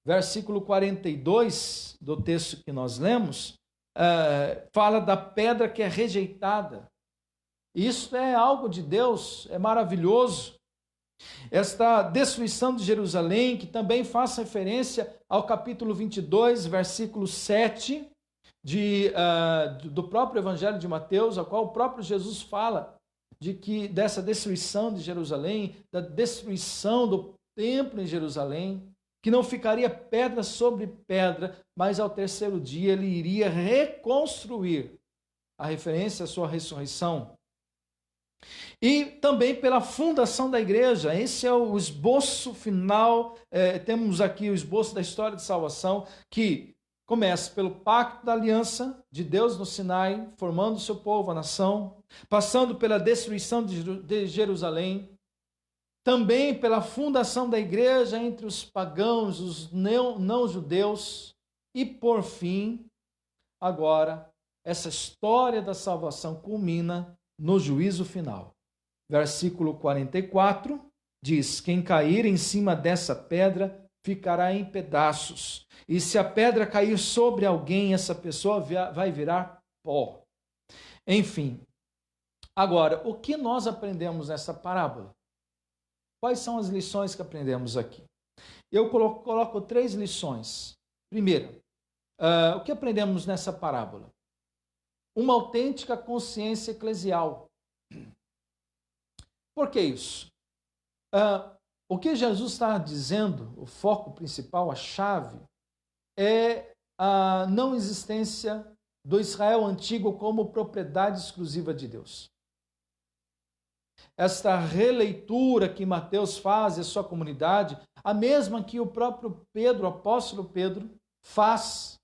Versículo 42 do texto que nós lemos, fala da pedra que é rejeitada. Isso é algo de Deus, é maravilhoso. Esta destruição de Jerusalém, que também faz referência ao capítulo 22, versículo 7, do próprio Evangelho de Mateus, a qual o próprio Jesus fala dessa destruição de Jerusalém, da destruição do templo em Jerusalém, que não ficaria pedra sobre pedra, mas ao terceiro dia ele iria reconstruir, a referência à sua ressurreição. E também pela fundação da igreja. Esse é o esboço final. Temos aqui o esboço da história de salvação, que começa pelo pacto da aliança de Deus no Sinai, formando o seu povo, a nação, passando pela destruição de Jerusalém, também pela fundação da igreja entre os pagãos, os não-judeus, e por fim, agora, essa história da salvação culmina no juízo final. Versículo 44 diz: quem cair em cima dessa pedra ficará em pedaços, E se a pedra cair sobre alguém, essa pessoa vai virar pó. Enfim, agora, o que nós aprendemos nessa parábola? Quais são as lições que aprendemos aqui? Eu coloco 3 lições. Primeiro, o que aprendemos nessa parábola? Uma autêntica consciência eclesial. Por que isso? O que Jesus está dizendo, o foco principal, a chave, é a não existência do Israel antigo como propriedade exclusiva de Deus. Esta releitura que Mateus faz à sua comunidade, a mesma que o próprio Pedro, o apóstolo Pedro, faz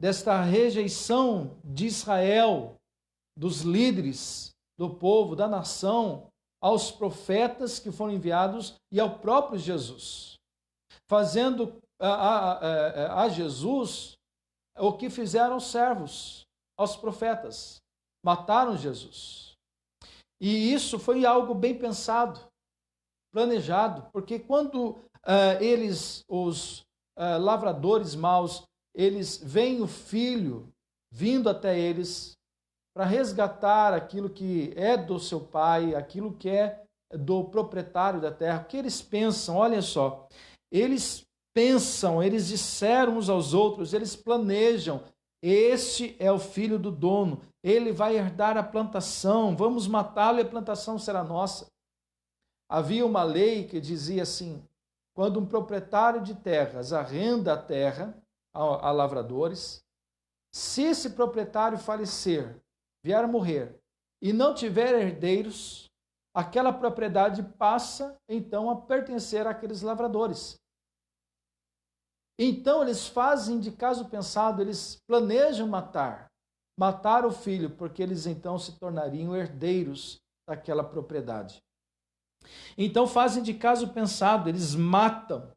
desta rejeição de Israel, dos líderes do povo, da nação, aos profetas que foram enviados e ao próprio Jesus, fazendo a Jesus o que fizeram os servos aos profetas, mataram Jesus. E isso foi algo bem pensado, planejado, porque quando os lavradores maus, eles veem o filho vindo até eles para resgatar aquilo que é do seu pai, aquilo que é do proprietário da terra, o que eles pensam, olha só, eles pensam, eles disseram uns aos outros, eles planejam, este é o filho do dono, ele vai herdar a plantação, vamos matá-lo e a plantação será nossa. Havia uma lei que dizia assim, quando um proprietário de terras arrenda a terra a lavradores, se esse proprietário falecer, vier a morrer, e não tiver herdeiros, aquela propriedade passa então a pertencer àqueles lavradores. Então eles fazem de caso pensado, eles planejam matar o filho, porque eles então se tornariam herdeiros daquela propriedade. Então fazem de caso pensado, eles matam,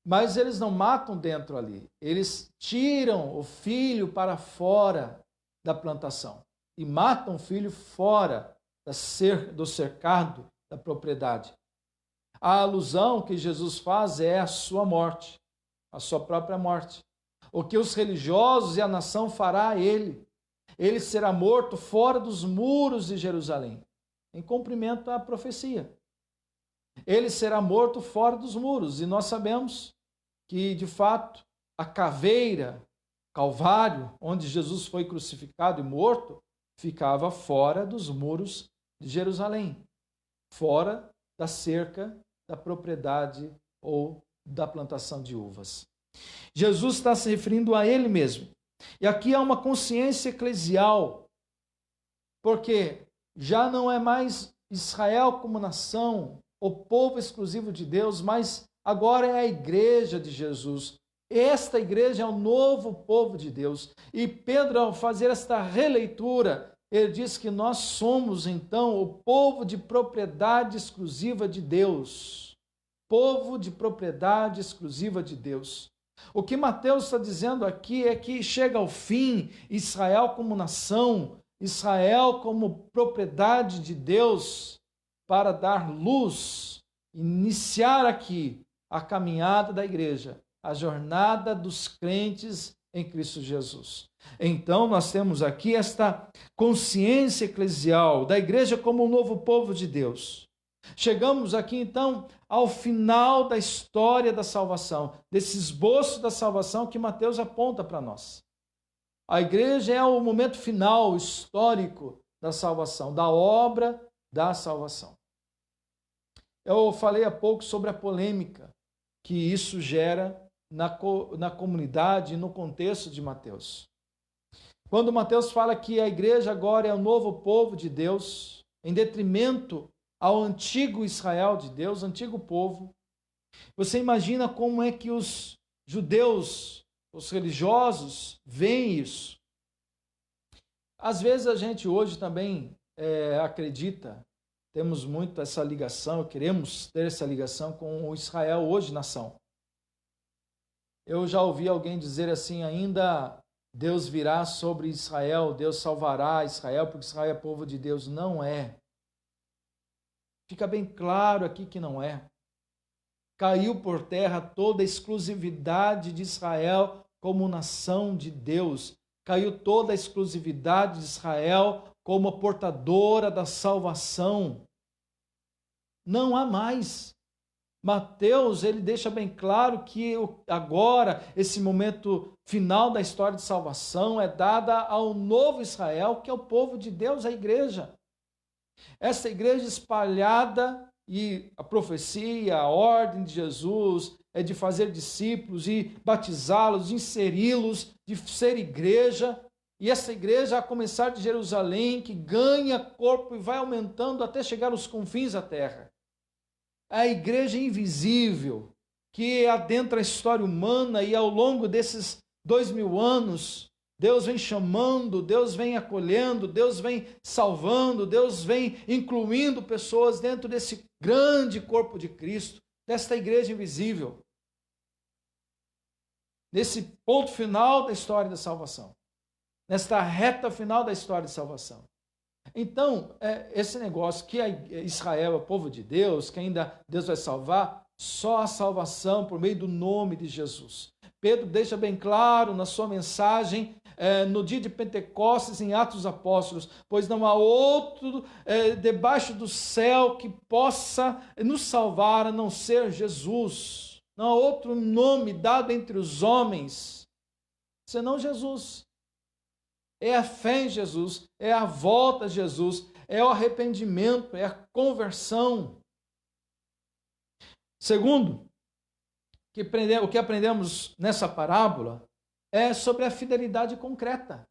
mas eles não matam dentro ali, eles tiram o filho para fora da plantação e matam o filho fora do cercado da propriedade. A alusão que Jesus faz é a sua morte, a sua própria morte. O que os religiosos e a nação fará a ele? Ele será morto fora dos muros de Jerusalém, em cumprimento à profecia. Ele será morto fora dos muros, e nós sabemos que, de fato, a caveira, Calvário, onde Jesus foi crucificado e morto, ficava fora dos muros de Jerusalém, fora da cerca da propriedade ou da plantação de uvas. Jesus está se referindo a ele mesmo. E aqui há uma consciência eclesial, porque já não é mais Israel como nação, o povo exclusivo de Deus, mas agora é a igreja de Jesus. Esta igreja é o novo povo de Deus. E Pedro, ao fazer esta releitura, ele diz que nós somos, então, o povo de propriedade exclusiva de Deus. Povo de propriedade exclusiva de Deus. O que Mateus está dizendo aqui é que chega ao fim Israel como nação, Israel como propriedade de Deus, para dar luz, iniciar aqui a caminhada da igreja, a jornada dos crentes em Cristo Jesus. Então, nós temos aqui esta consciência eclesial da igreja como um novo povo de Deus. Chegamos aqui, então, ao final da história da salvação, desse esboço da salvação que Mateus aponta para nós. A igreja é o momento final, histórico da salvação, da obra da salvação. Eu falei há pouco sobre a polêmica que isso gera na comunidade e no contexto de Mateus. Quando Mateus fala que a igreja agora é o novo povo de Deus, em detrimento ao antigo Israel de Deus, antigo povo, você imagina como é que os judeus, os religiosos, veem isso? Às vezes a gente hoje também acredita, temos muito essa ligação, queremos ter essa ligação com o Israel hoje, nação. Eu já ouvi alguém dizer assim, ainda Deus virá sobre Israel, Deus salvará Israel, porque Israel é povo de Deus. Não é. Fica bem claro aqui que não é. caiu por terra toda a exclusividade de Israel como nação de Deus. Caiu toda a exclusividade de Israel como portadora da salvação. Não há mais. Mateus, ele deixa bem claro que agora, esse momento final da história de salvação é dada ao novo Israel, que é o povo de Deus, a igreja. Essa igreja espalhada, e a profecia, a ordem de Jesus é de fazer discípulos e batizá-los, inseri-los, de ser igreja. E essa igreja, a começar de Jerusalém, que ganha corpo e vai aumentando até chegar aos confins da terra. A igreja invisível, que adentra a história humana e ao longo desses 2000 anos, Deus vem chamando, Deus vem acolhendo, Deus vem salvando, Deus vem incluindo pessoas dentro desse grande corpo de Cristo, desta igreja invisível. Nesse ponto final da história da salvação, nesta reta final da história de salvação. Então, esse negócio que Israel é o povo de Deus, que ainda Deus vai salvar, só a salvação por meio do nome de Jesus. Pedro deixa bem claro na sua mensagem, no dia de Pentecostes, em Atos dos Apóstolos, pois não há outro debaixo do céu que possa nos salvar a não ser Jesus. Não há outro nome dado entre os homens, senão Jesus. É a fé em Jesus, é a volta a Jesus, é o arrependimento, é a conversão. Segundo, o que aprendemos nessa parábola é sobre a fidelidade concreta.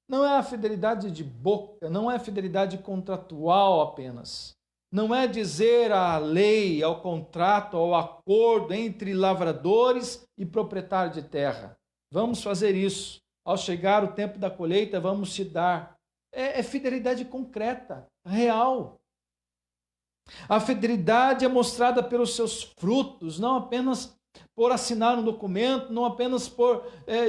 Não é a fidelidade de boca, não é a fidelidade contratual apenas. Não é dizer à lei, ao contrato, ao acordo entre lavradores e proprietário de terra. Vamos fazer isso. Ao chegar o tempo da colheita, vamos te dar. É fidelidade concreta, real. A fidelidade é mostrada pelos seus frutos, não apenas por assinar um documento, não apenas por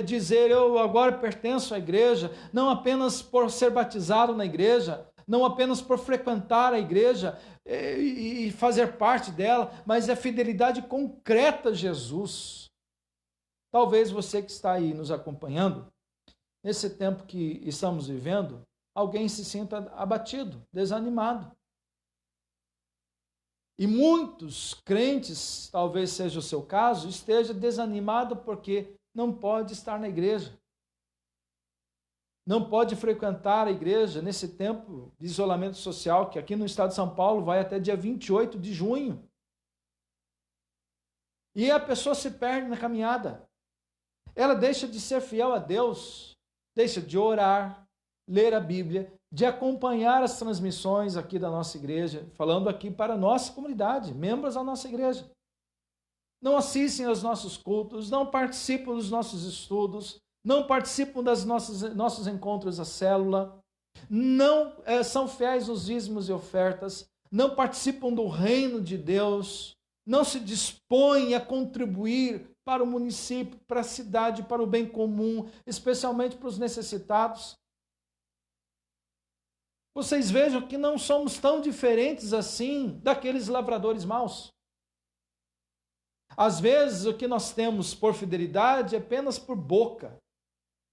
dizer eu agora pertenço à igreja, não apenas por ser batizado na igreja, não apenas por frequentar a igreja e fazer parte dela, mas é fidelidade concreta a Jesus. Talvez você que está aí nos acompanhando, nesse tempo que estamos vivendo, alguém se sinta abatido, desanimado. E muitos crentes, talvez seja o seu caso, esteja desanimado porque não pode estar na igreja. Não pode frequentar a igreja nesse tempo de isolamento social, que aqui no estado de São Paulo vai até dia 28 de junho. E a pessoa se perde na caminhada. Ela deixa de ser fiel a Deus, deixa de orar, ler a Bíblia, de acompanhar as transmissões aqui da nossa igreja, falando aqui para a nossa comunidade, membros da nossa igreja. Não assistem aos nossos cultos, não participam dos nossos estudos, não participam dos nossos encontros da célula, não são fiéis nos dízimos e ofertas, não participam do reino de Deus, não se dispõem a contribuir para o município, para a cidade, para o bem comum, especialmente para os necessitados. Vocês vejam que não somos tão diferentes assim daqueles lavradores maus. Às vezes o que nós temos por fidelidade é apenas por boca.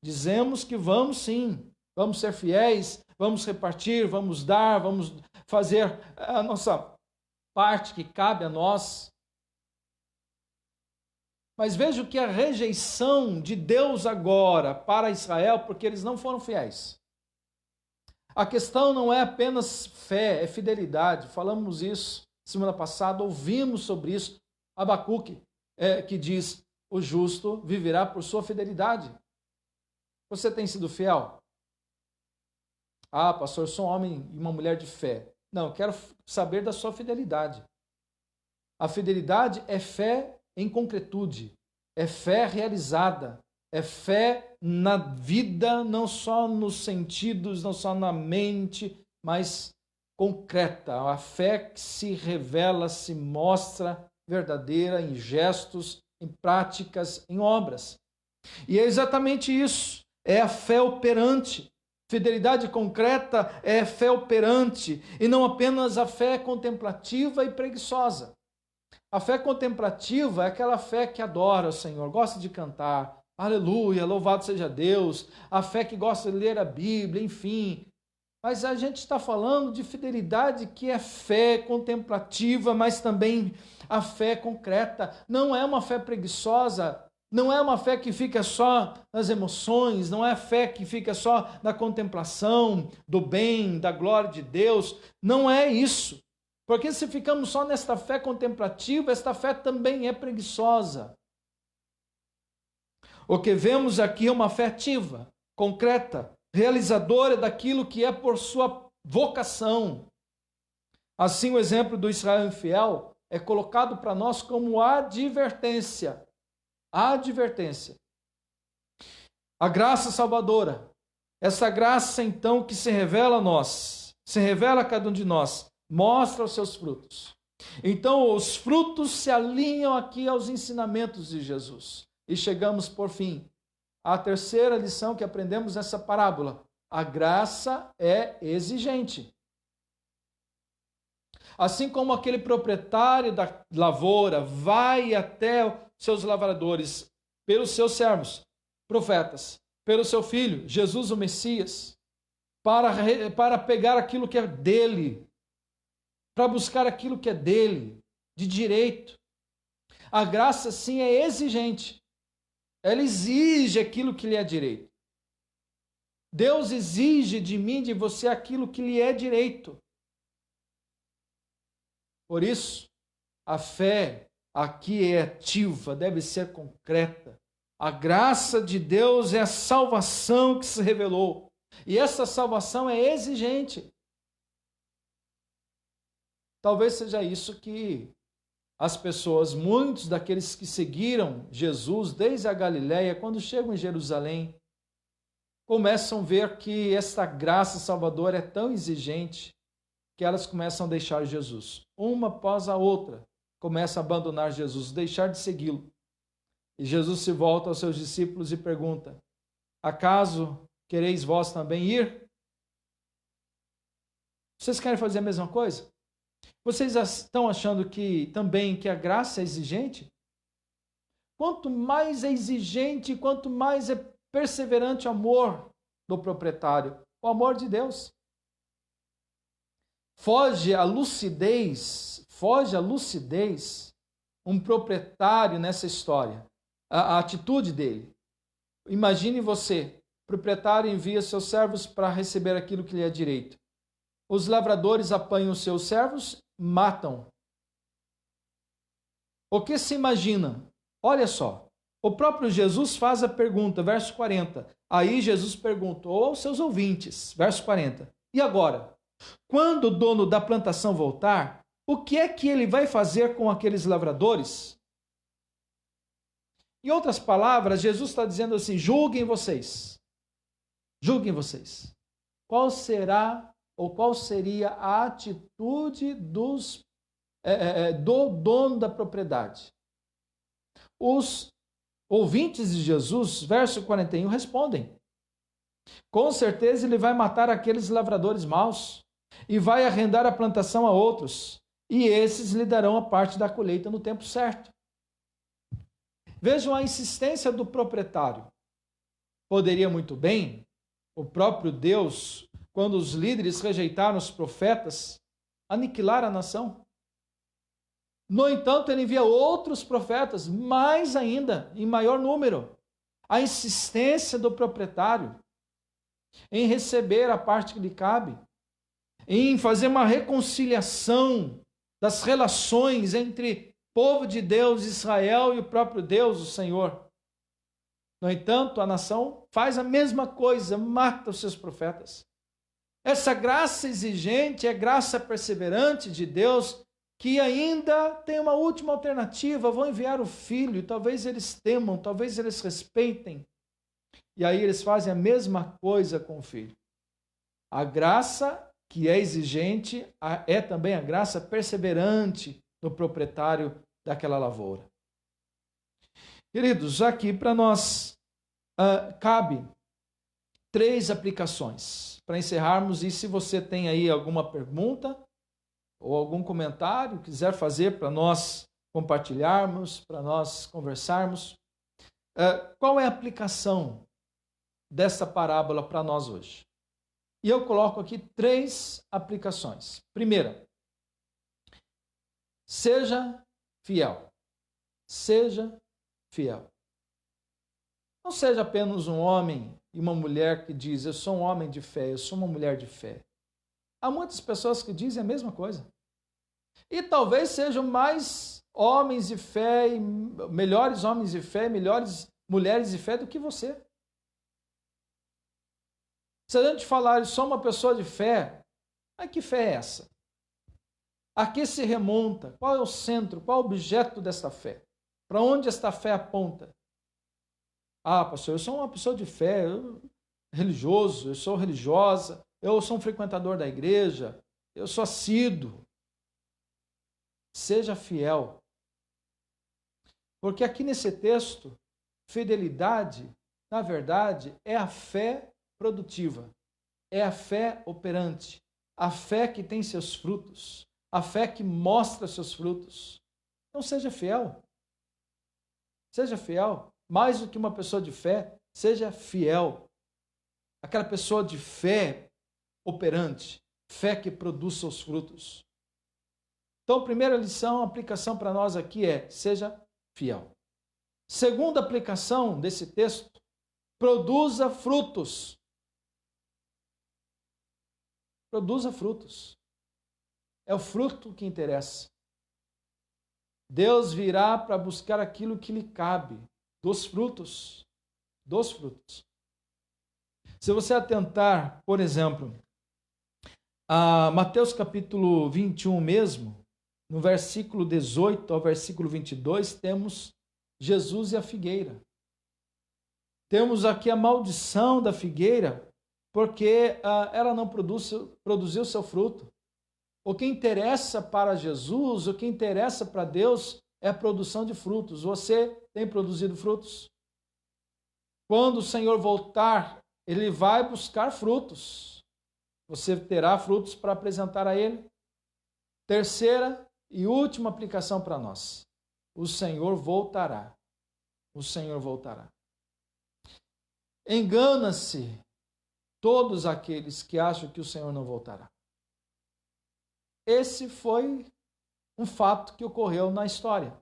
Dizemos que vamos sim, vamos ser fiéis, vamos repartir, vamos dar, vamos fazer a nossa parte que cabe a nós. Mas vejo que a rejeição de Deus agora para Israel, porque eles não foram fiéis. A questão não é apenas fé, é fidelidade. Falamos isso semana passada, ouvimos sobre isso. Abacuque, que diz, o justo viverá por sua fidelidade. Você tem sido fiel? Ah, pastor, eu sou um homem e uma mulher de fé. Não, eu quero saber da sua fidelidade. A fidelidade é fé em concretude, é fé realizada, é fé na vida, não só nos sentidos, não só na mente, mas concreta. A fé que se revela, se mostra verdadeira em gestos, em práticas, em obras. E é exatamente isso, é a fé operante. Fidelidade concreta é fé operante, e não apenas a fé contemplativa e preguiçosa. A fé contemplativa é aquela fé que adora o Senhor, gosta de cantar, aleluia, louvado seja Deus, a fé que gosta de ler a Bíblia, enfim. Mas a gente está falando de fidelidade que é fé contemplativa, mas também a fé concreta. Não é uma fé preguiçosa, não é uma fé que fica só nas emoções, não é fé que fica só na contemplação do bem, da glória de Deus. Não é isso. Porque se ficamos só nesta fé contemplativa, esta fé também é preguiçosa. O que vemos aqui é uma fé ativa, concreta, realizadora daquilo que é por sua vocação. Assim, o exemplo do Israel infiel é colocado para nós como advertência. Advertência. A graça salvadora, essa graça então que se revela a nós, se revela a cada um de nós, mostra os seus frutos. Então, os frutos se alinham aqui aos ensinamentos de Jesus. E chegamos, por fim, à terceira lição que aprendemos nessa parábola. A graça é exigente. Assim como aquele proprietário da lavoura vai até os seus lavradores, pelos seus servos, profetas, pelo seu filho, Jesus o Messias, para pegar aquilo que é dele, para buscar aquilo que é dele, de direito. A graça, sim, é exigente. Ela exige aquilo que lhe é direito. Deus exige de mim, de você, aquilo que lhe é direito. Por isso, a fé aqui é ativa, deve ser concreta. A graça de Deus é a salvação que se revelou. E essa salvação é exigente. Talvez seja isso que as pessoas, muitos daqueles que seguiram Jesus desde a Galiléia, quando chegam em Jerusalém, começam a ver que esta graça salvadora é tão exigente que elas começam a deixar Jesus. Uma após a outra, começam a abandonar Jesus, deixar de segui-lo. E Jesus se volta aos seus discípulos e pergunta: acaso quereis vós também ir? Vocês querem fazer a mesma coisa? Vocês estão achando que também que a graça é exigente? Quanto mais é exigente, quanto mais é perseverante o amor do proprietário, o amor de Deus. Foge a lucidez um proprietário nessa história, a atitude dele. Imagine você, o proprietário envia seus servos para receber aquilo que lhe é direito. Os lavradores apanham os seus servos, matam. O que se imagina? Olha só, o próprio Jesus faz a pergunta, verso 40. Aí Jesus perguntou aos seus ouvintes, verso 40. E agora? Quando o dono da plantação voltar, o que é que ele vai fazer com aqueles lavradores? Em outras palavras, Jesus está dizendo assim: julguem vocês. Julguem vocês. Qual será ou qual seria a atitude do dono da propriedade? Os ouvintes de Jesus, verso 41, respondem: com certeza ele vai matar aqueles lavradores maus e vai arrendar a plantação a outros, e esses lhe darão a parte da colheita no tempo certo. Vejam a insistência do proprietário. Poderia muito bem o próprio Deus, quando os líderes rejeitaram os profetas, aniquilar a nação. No entanto, ele envia outros profetas, mais ainda, em maior número. A insistência do proprietário em receber a parte que lhe cabe, em fazer uma reconciliação das relações entre povo de Deus, Israel, e o próprio Deus, o Senhor. No entanto, a nação faz a mesma coisa, mata os seus profetas. Essa graça exigente é graça perseverante de Deus, que ainda tem uma última alternativa: vão enviar o filho, talvez eles temam, talvez eles respeitem. E aí eles fazem a mesma coisa com o filho. A graça que é exigente é também a graça perseverante do proprietário daquela lavoura. Queridos, aqui para nós cabe 3 aplicações para encerrarmos, e se você tem aí alguma pergunta ou algum comentário, quiser fazer para nós compartilharmos, para nós conversarmos. Qual é a aplicação dessa parábola para nós hoje? E eu coloco aqui 3 aplicações. Primeira, seja fiel. Seja fiel. Não seja apenas um homem e uma mulher que diz, eu sou um homem de fé, eu sou uma mulher de fé. Há muitas pessoas que dizem a mesma coisa. E talvez sejam mais homens de fé, melhores homens de fé, melhores mulheres de fé do que você. Se a gente falar, eu sou uma pessoa de fé, mas que fé é essa? A que se remonta? Qual é o centro? Qual é o objeto desta fé? Para onde esta fé aponta? Ah, pastor, eu sou uma pessoa de fé, religioso, eu sou religiosa, eu sou um frequentador da igreja, eu sou assíduo. Seja fiel. Porque aqui nesse texto, fidelidade, na verdade, é a fé produtiva, é a fé operante, a fé que tem seus frutos, a fé que mostra seus frutos. Então seja fiel. Seja fiel. Mais do que uma pessoa de fé, seja fiel. Aquela pessoa de fé operante, fé que produz seus frutos. Então, primeira lição, aplicação para nós aqui é, seja fiel. Segunda aplicação desse texto, produza frutos. Produza frutos. É o fruto que interessa. Deus virá para buscar aquilo que lhe cabe, dos frutos. Dos frutos. Se você atentar, por exemplo, a Mateus capítulo 21 mesmo, no versículo 18 ao versículo 22, temos Jesus e a figueira. Temos aqui a maldição da figueira, porque ela não produziu seu fruto. O que interessa para Jesus, o que interessa para Deus é a produção de frutos. Você tem produzido frutos? Quando o Senhor voltar, Ele vai buscar frutos. Você terá frutos para apresentar a Ele. Terceira e última aplicação para nós. O Senhor voltará. O Senhor voltará. Engana-se todos aqueles que acham que o Senhor não voltará. Esse foi um fato que ocorreu na história.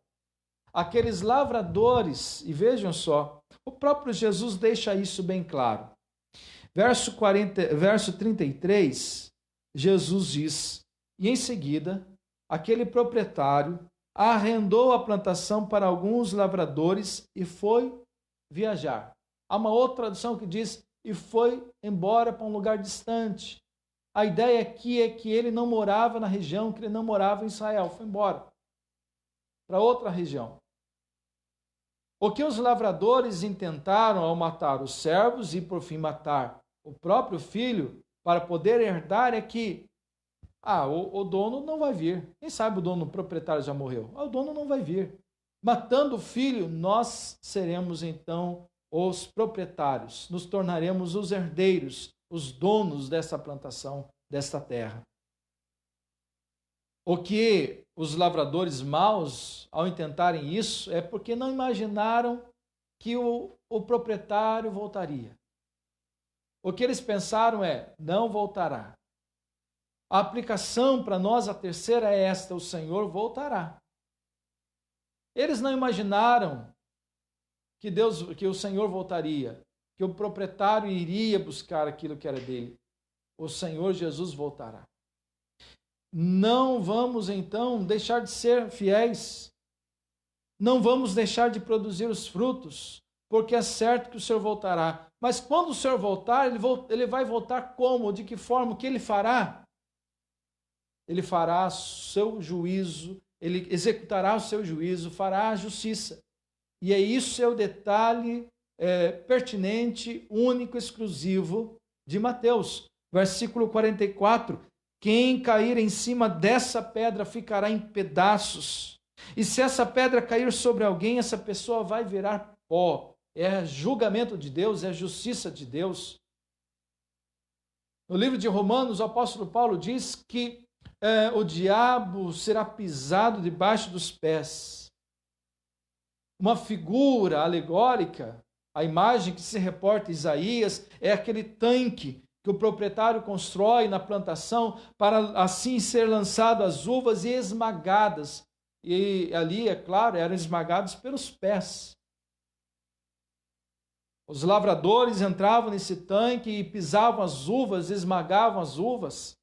Aqueles lavradores, e vejam só, o próprio Jesus deixa isso bem claro. Verso 33, Jesus diz, e em seguida, aquele proprietário arrendou a plantação para alguns lavradores e foi viajar. Há uma outra tradução que diz, e foi embora para um lugar distante. A ideia aqui é que ele não morava na região, que ele não morava em Israel, foi embora para outra região. O que os lavradores intentaram ao matar os servos e por fim matar o próprio filho para poder herdar é que o dono não vai vir. Quem sabe o dono, o proprietário já morreu. O dono não vai vir. Matando o filho, nós seremos então os proprietários, nos tornaremos os herdeiros, os donos dessa plantação, desta terra. O que os lavradores maus, ao intentarem isso, é porque não imaginaram que o proprietário voltaria. O que eles pensaram é, não voltará. A aplicação para nós, a terceira é esta, o Senhor voltará. Eles não imaginaram que o Senhor voltaria, que o proprietário iria buscar aquilo que era dele. O Senhor Jesus voltará. Não vamos, então, deixar de ser fiéis. Não vamos deixar de produzir os frutos, porque é certo que o Senhor voltará. Mas quando o Senhor voltar, ele vai voltar como? De que forma? O que ele fará? Ele fará seu juízo, ele executará o seu juízo, fará a justiça. E isso é o detalhe pertinente, único, exclusivo de Mateus. Versículo 44, quem cair em cima dessa pedra ficará em pedaços. E se essa pedra cair sobre alguém, essa pessoa vai virar pó. É julgamento de Deus, é justiça de Deus. No livro de Romanos, o apóstolo Paulo diz que o diabo será pisado debaixo dos pés. uma figura alegórica. A imagem que se reporta em Isaías é aquele tanque que o proprietário constrói na plantação para assim ser lançado as uvas e esmagadas. E ali, é claro, eram esmagados pelos pés. Os lavradores entravam nesse tanque e pisavam as uvas, esmagavam as uvas.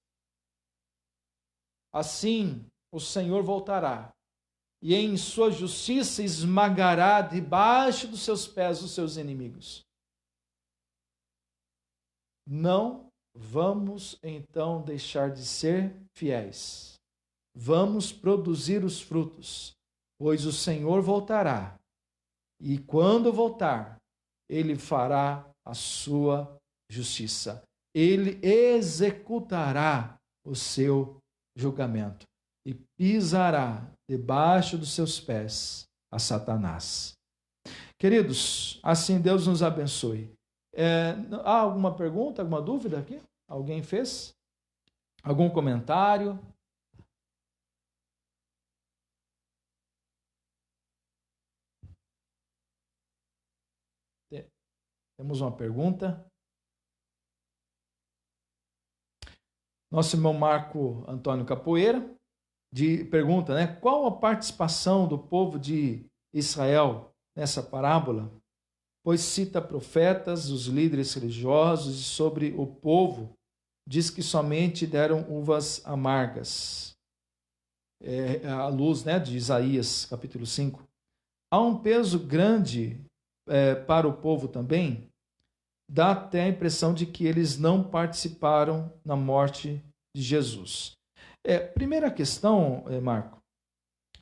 Assim, o Senhor voltará e em sua justiça esmagará debaixo dos seus pés os seus inimigos. Não vamos então deixar de ser fiéis. Vamos produzir os frutos, pois o Senhor voltará. E quando voltar, Ele fará a sua justiça. Ele executará o seu julgamento e pisará debaixo dos seus pés a Satanás. Queridos, assim Deus nos abençoe. Há alguma pergunta, alguma dúvida aqui? Alguém fez? Algum comentário? Temos uma pergunta. Nosso irmão Marco Antônio Capoeira pergunta, né? Qual a participação do povo de Israel nessa parábola? Pois cita profetas, os líderes religiosos, e sobre o povo diz que somente deram uvas amargas. À luz, né, de Isaías, capítulo 5. Há um peso grande para o povo também. Dá até a impressão de que eles não participaram na morte de Jesus. Primeira questão, Marco,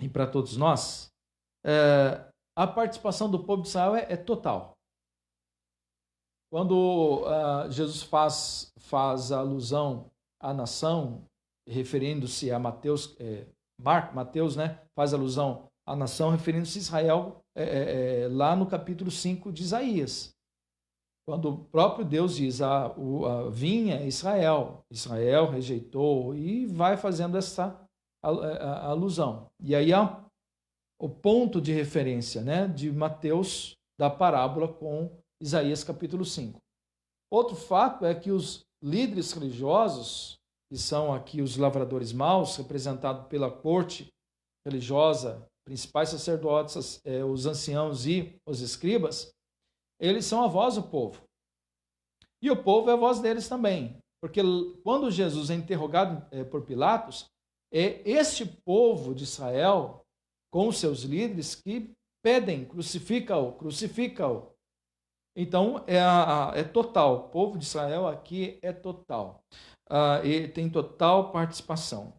e para todos nós, a participação do povo de Israel é total. Quando Jesus faz alusão à nação, referindo-se a Mateus, Mateus, né, faz alusão à nação, referindo-se a Israel, lá no capítulo 5 de Isaías. Quando o próprio Deus diz, a vinha é Israel, Israel rejeitou, e vai fazendo essa alusão. E aí há o ponto de referência, né, de Mateus, da parábola com Isaías capítulo 5. Outro fato é que os líderes religiosos, que são aqui os lavradores maus, representados pela corte religiosa, principais sacerdotes, os anciãos e os escribas, eles são a voz do povo. E o povo é a voz deles também. Porque quando Jesus é interrogado por Pilatos, é este povo de Israel, com os seus líderes, que pedem, crucifica-o, crucifica-o. Então, é total. O povo de Israel aqui é total. E tem total participação.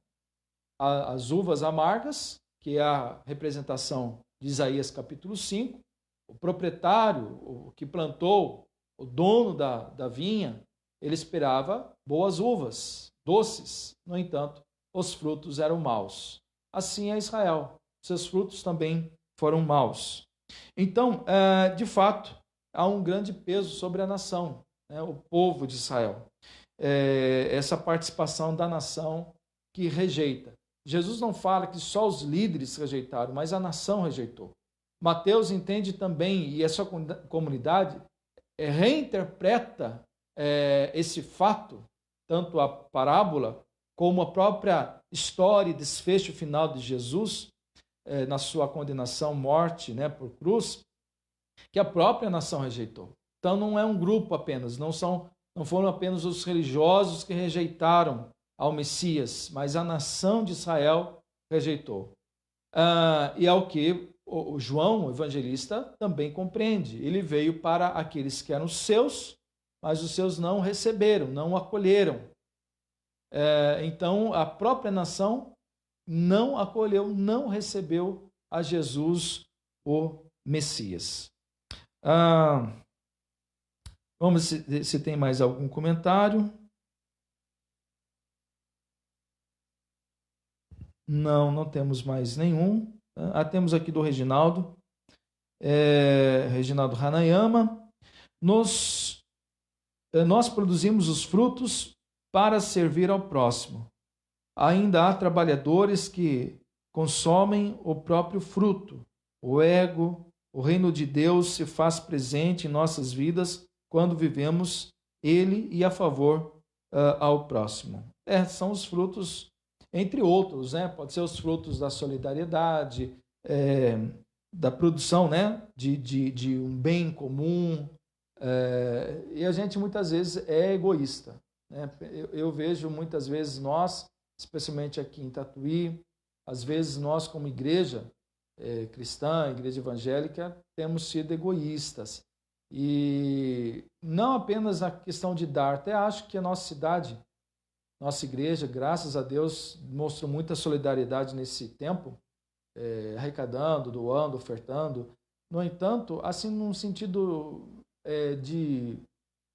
As uvas amargas, que é a representação de Isaías capítulo 5, o proprietário, o que plantou, o dono da vinha, ele esperava boas uvas, doces. No entanto, os frutos eram maus. Assim é Israel. Seus frutos também foram maus. Então, de fato, há um grande peso sobre a nação, né, o povo de Israel. Essa participação da nação que rejeita. Jesus não fala que só os líderes rejeitaram, mas a nação rejeitou. Mateus entende também, e a sua comunidade reinterpreta esse fato, tanto a parábola como a própria história e desfecho final de Jesus, na sua condenação, morte, né, por cruz, que a própria nação rejeitou. Então não é um grupo apenas, não foram apenas os religiosos que rejeitaram ao Messias, mas a nação de Israel rejeitou. E é o que o João, o evangelista, também compreende. Ele veio para aqueles que eram seus, mas os seus não receberam, não acolheram. Então, a própria nação não acolheu, não recebeu a Jesus, o Messias. Vamos ver se tem mais algum comentário. Não temos mais nenhum. Temos aqui do Reginaldo. Reginaldo Hanayama. Nós produzimos os frutos para servir ao próximo. Ainda há trabalhadores que consomem o próprio fruto, o ego, O reino de Deus se faz presente em nossas vidas quando vivemos ele e a favor ao próximo. São os frutos, entre outros, né? Pode ser os frutos da solidariedade, da produção, né? de um bem comum. E a gente muitas vezes é egoísta, né? Eu vejo muitas vezes nós, especialmente aqui em Tatuí, às vezes nós como igreja cristã, igreja evangélica, temos sido egoístas. E não apenas a questão de dar, até acho que a nossa cidade, nossa igreja, graças a Deus, mostrou muita solidariedade nesse tempo, arrecadando, doando, ofertando. No entanto, assim, num sentido de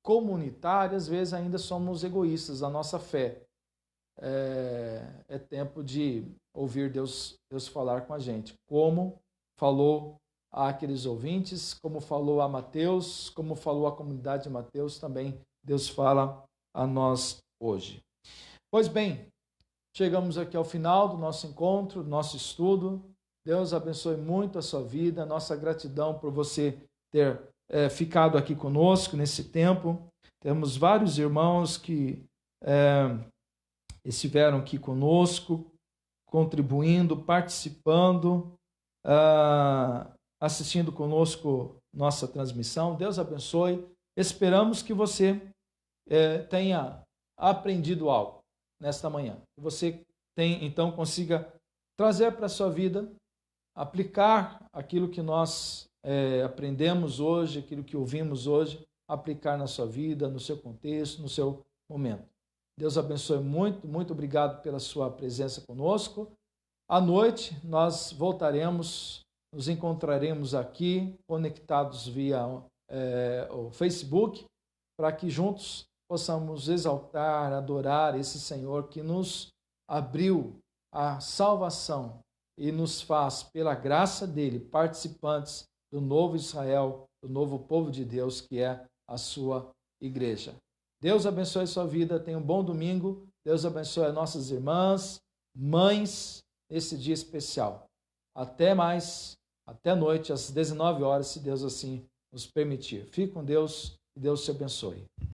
comunitário, às vezes ainda somos egoístas na nossa fé. É tempo de ouvir Deus falar com a gente, como falou àqueles ouvintes, como falou a Mateus, como falou a comunidade de Mateus, também Deus fala a nós hoje. Pois bem, chegamos aqui ao final do nosso encontro, do nosso estudo. Deus abençoe muito a sua vida, nossa gratidão por você ter ficado aqui conosco nesse tempo. Temos vários irmãos que estiveram aqui conosco, contribuindo, participando, assistindo conosco nossa transmissão. Deus abençoe. Esperamos que você tenha aprendido algo nesta manhã. Que você então consiga trazer para a sua vida, aplicar aquilo que nós aprendemos hoje, aquilo que ouvimos hoje, aplicar na sua vida, no seu contexto, no seu momento. Deus abençoe muito, muito obrigado pela sua presença conosco. À noite nós voltaremos, nos encontraremos aqui, conectados via o Facebook, para que juntos possamos exaltar, adorar esse Senhor que nos abriu a salvação e nos faz, pela graça dele, participantes do novo Israel, do novo povo de Deus, que é a sua igreja. Deus abençoe a sua vida, tenha um bom domingo. Deus abençoe as nossas irmãs, mães, nesse dia especial. Até mais, até noite, às 19 horas, se Deus assim nos permitir. Fique com Deus e Deus te abençoe.